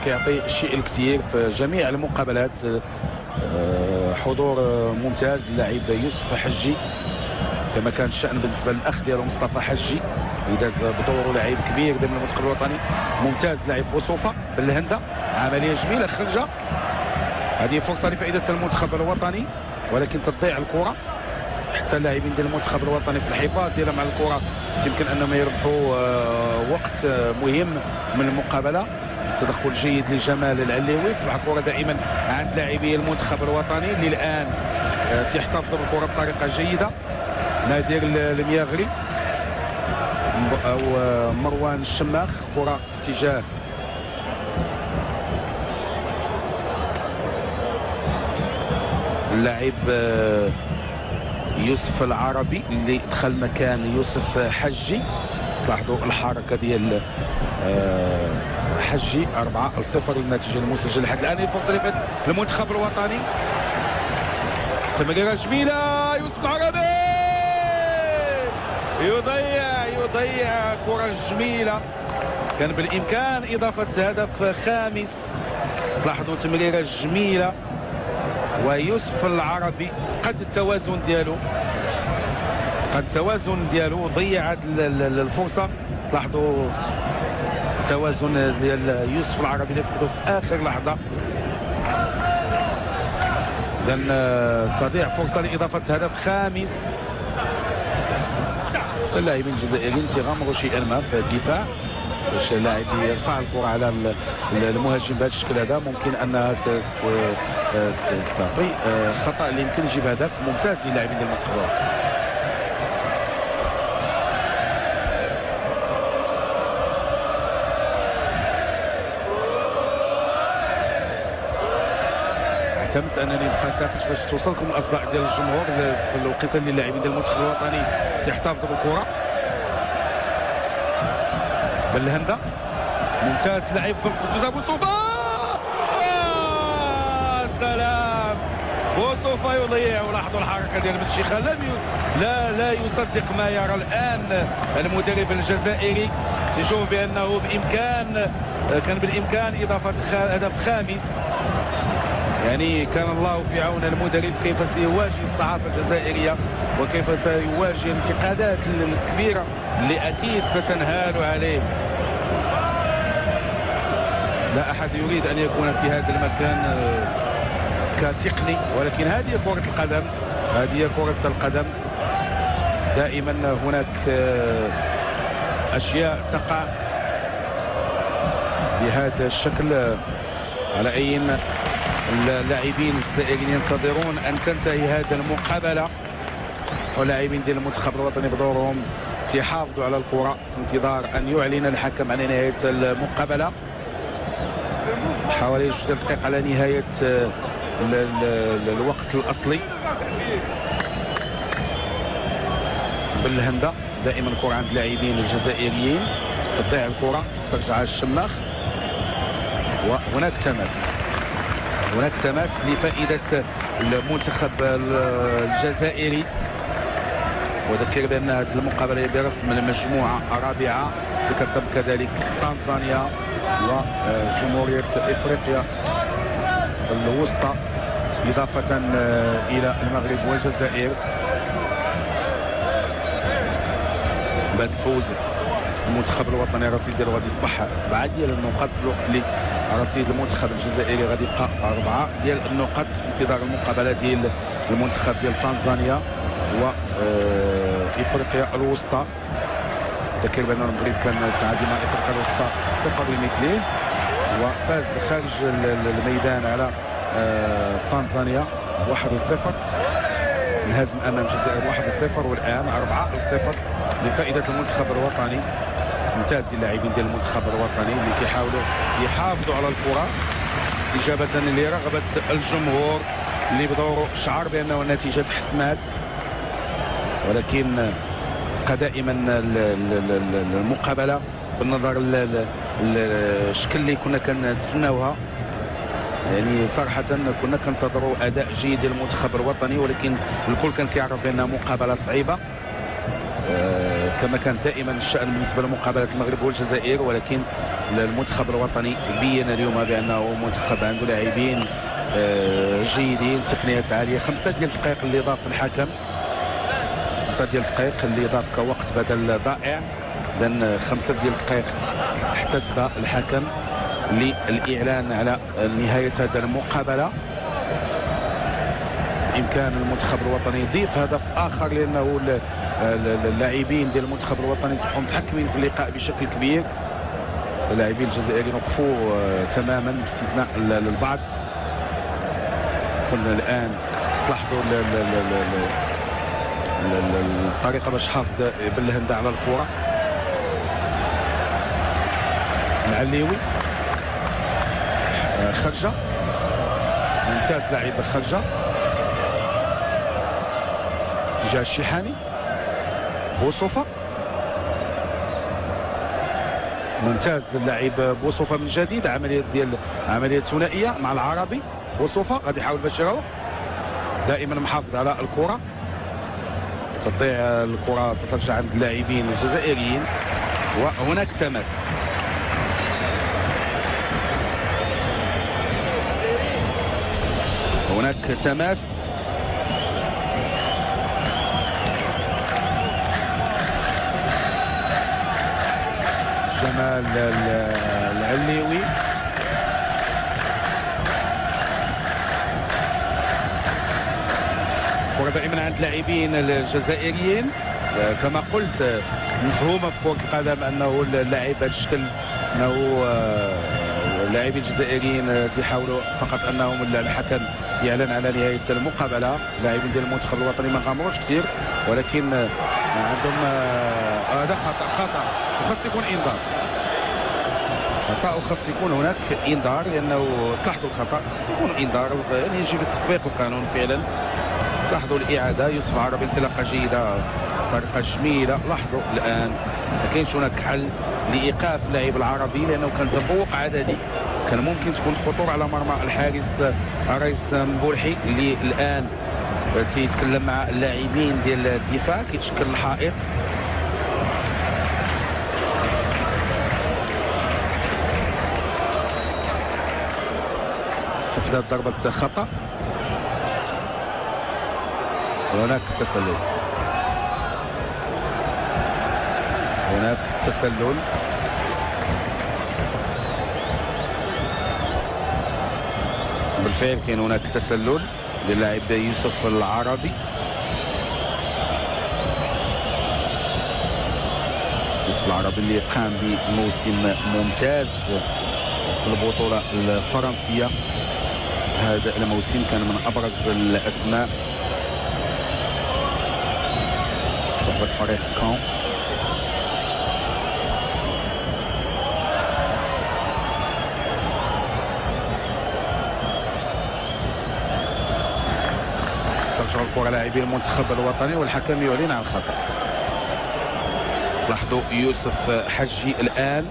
S1: كيعطي الشيء الكثير في جميع المقابلات. حضور ممتاز اللاعب يوسف حجي، كما كان الشأن بالنسبه للاخ ديالو مصطفى حجي يداز بدوره لاعب كبير ضمن المنتخب الوطني. ممتاز لاعب بوصوفه بالهنده، عمليه جميله خرجه، هذه فرصه لفائده المنتخب الوطني ولكن تضيع الكره. حتى اللاعبين ديال المنتخب الوطني في الحفاظ ديالهم على الكره يمكن انهم يربحوا وقت مهم من المقابله. تدخل جيد لجمال العليوي، تصبح الكره دائما عند لاعبي المنتخب الوطني اللي الان تيحتفظوا بالكره بطريقه جيده. نادر المياغري او مروان الشماخ، كره في اتجاه اللاعب يوسف العربي اللي دخل مكان يوسف حجي. تلاحظوا الحركه ديال حجي. 4-0 النتيجه المسجله لحد الان. فرصه اللي فاتت للمنتخب الوطني، تمريره جميله، يوسف العربي يضيع كره جميله، كان بالامكان اضافه هدف خامس. تلاحظوا تمريره جميله، ويوسف العربي فقد التوازن ديالو، ضيع الفرصه. تلاحظوا التوازن ديال يوسف العربي اللي فقدوا في اخر لحظه. اذا تضيع فرصه لاضافه هدف خامس. اللاعبين الجزائريين تيغامروا شيئا ما في الدفاع باش اللاعب يرفع الكره على المهاجم بهذا الشكل هذا، ممكن انها تعطي خطا اللي يمكن يجيب هدف ممتاز للاعبين ديال المنتخب. اعتمدت انني نبقى ساكت باش توصلكم الاصداء ديال الجمهور في الوقيته اللي اللاعبين ديال المنتخب الوطني تيحتفظوا بالكره. بالهنده ممتاز لاعب في الخصوص بوصوفه، سلام بوصوفه يضيع. ولاحظوا الحركه ديال بن شيخان، لا يصدق ما يرى الان المدرب الجزائري، يشوف بانه كان بالامكان اضافه هدف خامس. يعني كان الله في عون المدرب كيف سيواجه الصحافه الجزائريه وكيف سيواجه الانتقادات الكبيره اللي اكيد ستنهال عليه. لا احد يريد ان يكون في هذا المكان كتقني، ولكن هذه كرة القدم، هذه كرة القدم. دائما هناك اشياء تقع بهذا الشكل. على اي اللاعبين الجزائريين ينتظرون ان تنتهي هذه المقابله، واللاعبين ديال المنتخب الوطني بدورهم تيحافظوا على الكره في انتظار ان يعلن الحكم عن نهايه المقابله. حوالي 2 دقائق على نهايه الوقت الاصلي. بالهنده دائما الكره عند اللاعبين الجزائريين، تضيع الكره استرجعها الشماخ، وهناك تماس لفائده المنتخب الجزائري. وذكر بان هذه المقابله برسم المجموعه الرابعه كتضم كذلك تنزانيا وجمهوريه افريقيا الوسطى إضافة إلى المغرب والجزائر. بعد الفوز المنتخب الوطني الرصيد ديالو غادي يصبح 7 ديال النقاط، في الوقت اللي رصيد المنتخب الجزائري غادي يبقى 4 ديال النقاط في انتظار المقابله ديال المنتخب ديال تنزانيا وافريقيا الوسطى. ذكر بان المغرب كان تعادل مع افريقيا الوسطى 0 لمثله وفاز خارج الميدان على تنزانيا 1-0، انهزم امام الجزائر 1-0، والان 4-0 لفائده المنتخب الوطني. ممتاز اللاعبين ديال المنتخب الوطني اللي كيحاولوا يحافظوا على الكره استجابه لرغبه الجمهور اللي بدوره شعر بانه النتيجه تحسنات، ولكن بقى دائما المقابله بالنظر للشكل اللي كنا كنتسناوها. يعني صراحه كنا كنتظروا اداء جيد للمنتخب الوطني، ولكن الكل كان كيعرف بانها مقابله صعيبه كما كان دائما الشأن بالنسبه لمقابله المغرب والجزائر، ولكن المنتخب الوطني بين اليوم بانه منتخب عنده لاعبين جيدين، تقنيات عاليه. 5 ديال الدقائق اللي ضاف الحكم، 5 ديال الدقائق اللي ضاف كوقت بدل ضائع، اذا 5 ديال الدقائق احتسبها الحكم للاعلان على نهايه هذه المقابله. بامكان المنتخب الوطني يضيف هدف اخر لانه اللاعبين ديال المنتخب الوطني اصبحوا متحكمين في اللقاء بشكل كبير. اللاعبين الجزائريين وقفوا تماما باستثناء البعض. كنا الان تلاحظوا الطريقه باش حافظ بالهنده على الكره. العليوي خرجه، ممتاز لاعب خرجه في اتجاه الشيحاني. بوصوفه ممتاز اللاعب بوصوفه من جديد، عمليه ثنائيه مع العربي. بوصوفه غادي يحاول باش يروح، دائما محافظ على الكره، تضيع الكره تترجع عند اللاعبين الجزائريين وهناك تماس. هناك تماس جمال العليوي كرة دائما عند اللاعبين الجزائريين. كما قلت مفهومه في كرة القدم انه اللاعب بهذا الشكل انه اللاعبين الجزائريين تيحاولوا فقط انهم الحكم يعلن على نهايه المقابله. اللاعبين ديال المنتخب الوطني ما غامروش كثير، ولكن عندهم هذا خطا وخاص يكون انذار. خطا وخاص يكون هناك انذار، لانه تلاحظوا الخطا خاص يكون انذار، يعني يجب تطبيق القانون فعلا. لاحظوا الاعاده، يوسف عربي انطلاقه جيده، طريقه جميله. لاحظوا الان ما كاينش هناك حل لايقاف اللاعب العربي لانه كان تفوق عددي، كان ممكن تكون خطوره على مرمى الحارس رئيس مبولحي اللي الان تيتكلم مع اللاعبين ديال الدفاع، كيتشكل الحائط. تفدى ضربه خطا، هناك تسلل، هناك تسلل. بالفعل كاين هناك تسلل للاعب يوسف العربي. يوسف العربي اللي قام بموسم ممتاز في البطولة الفرنسية، هذا الموسم كان من أبرز الأسماء صحبة فريق كون. استرجعوا الكرة لاعبي المنتخب الوطني والحكم يعلن عن الخطأ. لاحظوا يوسف حجي الآن،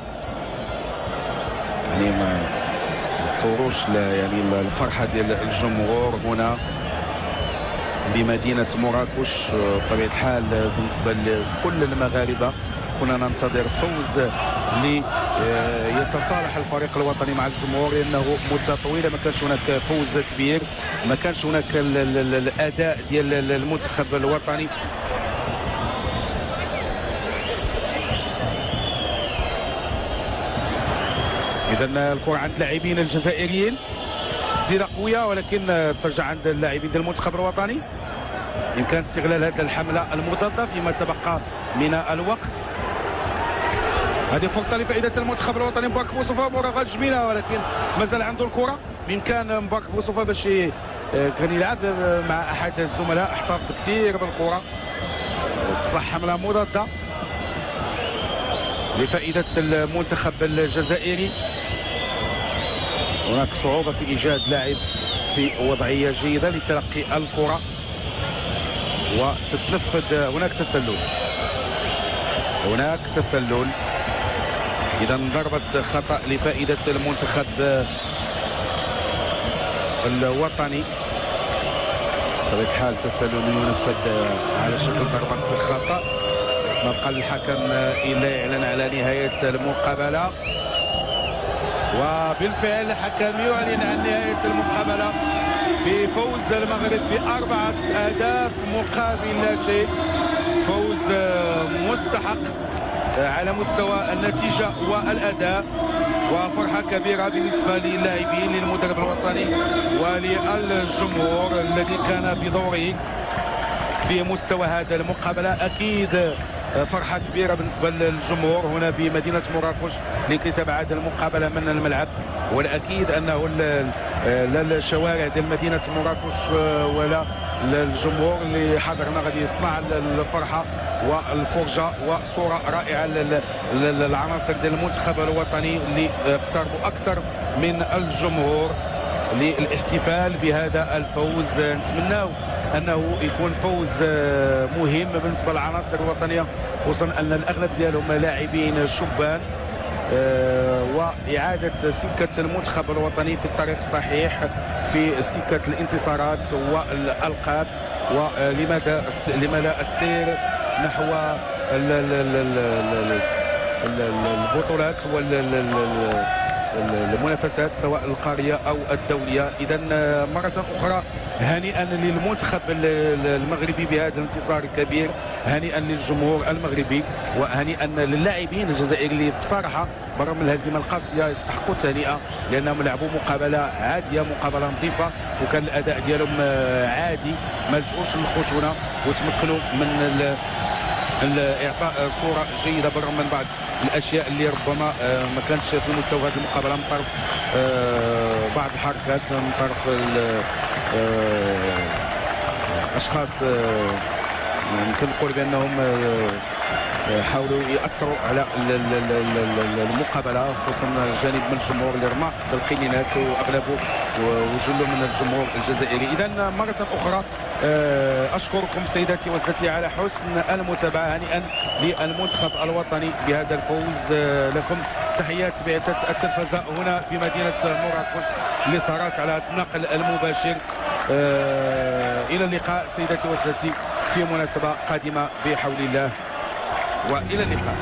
S1: يعني ما تصوروش يعني الفرحة ديال الجمهور هنا بمدينة مراكش. بطبيعة الحال بالنسبة لكل المغاربة كنا ننتظر فوز اللي يتصالح الفريق الوطني مع الجمهور، لانه مده طويله ما كانش هناك فوز كبير، ما كانش هناك الاداء ديال المنتخب الوطني. اذا الكره عند اللاعبين الجزائريين، تسديده قويه ولكن ترجع عند اللاعبين ديال المنتخب الوطني. يمكن استغلال هذه الحمله المضاده فيما تبقى من الوقت. هذه فرصه لفائده المنتخب الوطني. مبارك بوصفه مراوغه جميله ولكن مازال عنده الكره. بامكان مبارك بوصفه باش كان يلعب مع احد الزملاء، احتفظ كثير بالكره، تصبح حمله مضاده لفائده المنتخب الجزائري. هناك صعوبه في ايجاد لاعب في وضعيه جيده لتلقي الكره وتتنفذ. هناك تسلل. اذا ضربه خطا لفائده المنتخب الوطني. بطبيعه الحال تسلل ينفذ على شكل ضربه خطا. ما بقى الحكم الا يعلن على نهايه المقابله، وبالفعل الحكم يعلن عن نهايه المقابله بفوز المغرب ب4 أهداف مقابل لا شيء. فوز مستحق على مستوى النتيجة والأداء، وفرحة كبيرة بالنسبة للاعبين، للمدرب الوطني وللجمهور الذي كان بدوره في مستوى هذا المقابلة. أكيد فرحة كبيرة بالنسبة للجمهور هنا بمدينة مراكش لكي تبعد المقابلة من الملعب، والأكيد أنه لا الشوارع ديال مدينة مراكش ولا الجمهور اللي حضرنا غادي يصنع الفرحة والفرجة وصورة رائعة للعناصر ديال المنتخب الوطني اللي اقتربوا أكثر من الجمهور للاحتفال بهذا الفوز. نتمناو انه يكون فوز مهم بالنسبه للعناصر الوطنيه، خصوصا ان الاغلب ديالهم لاعبين شبان، واعاده سكه المنتخب الوطني في الطريق الصحيح في سكه الانتصارات والالقاب، ولما لا السير نحو البطولات المنافسات سواء القاريه او الدوليه. اذا مره اخرى هنيئا للمنتخب المغربي بهذا الانتصار الكبير، هنيئا للجمهور المغربي، وهنيئا للاعبين الجزائريين اللي بصراحه برغم الهزيمه القاسيه يستحقوا التهنئه، لانهم لعبوا مقابله عاديه، مقابله نظيفه، وكان الاداء ديالهم عادي، ما لجؤوش للخشونه وتمكنوا من اعطاء صوره جيده بالرغم من بعض الاشياء اللي ربما ما كانتش في مستوى هذه المقابله من طرف بعض الحركات، من طرف اشخاص يمكن نقول بانهم حاولوا ياثروا على المقابله، خصوصا جانب من الجمهور اللي رمى بالقنينات واغلبه وجل من الجمهور الجزائري. اذا مره اخرى اشكركم سيداتي وسادتي على حسن المتابعه. هنيئا للمنتخب الوطني بهذا الفوز. لكم تحيات بعثه التلفزه هنا بمدينه مراكش اللي سارت على النقل المباشر. الى اللقاء سيداتي وسادتي في مناسبه قادمه بحول الله، والى اللقاء.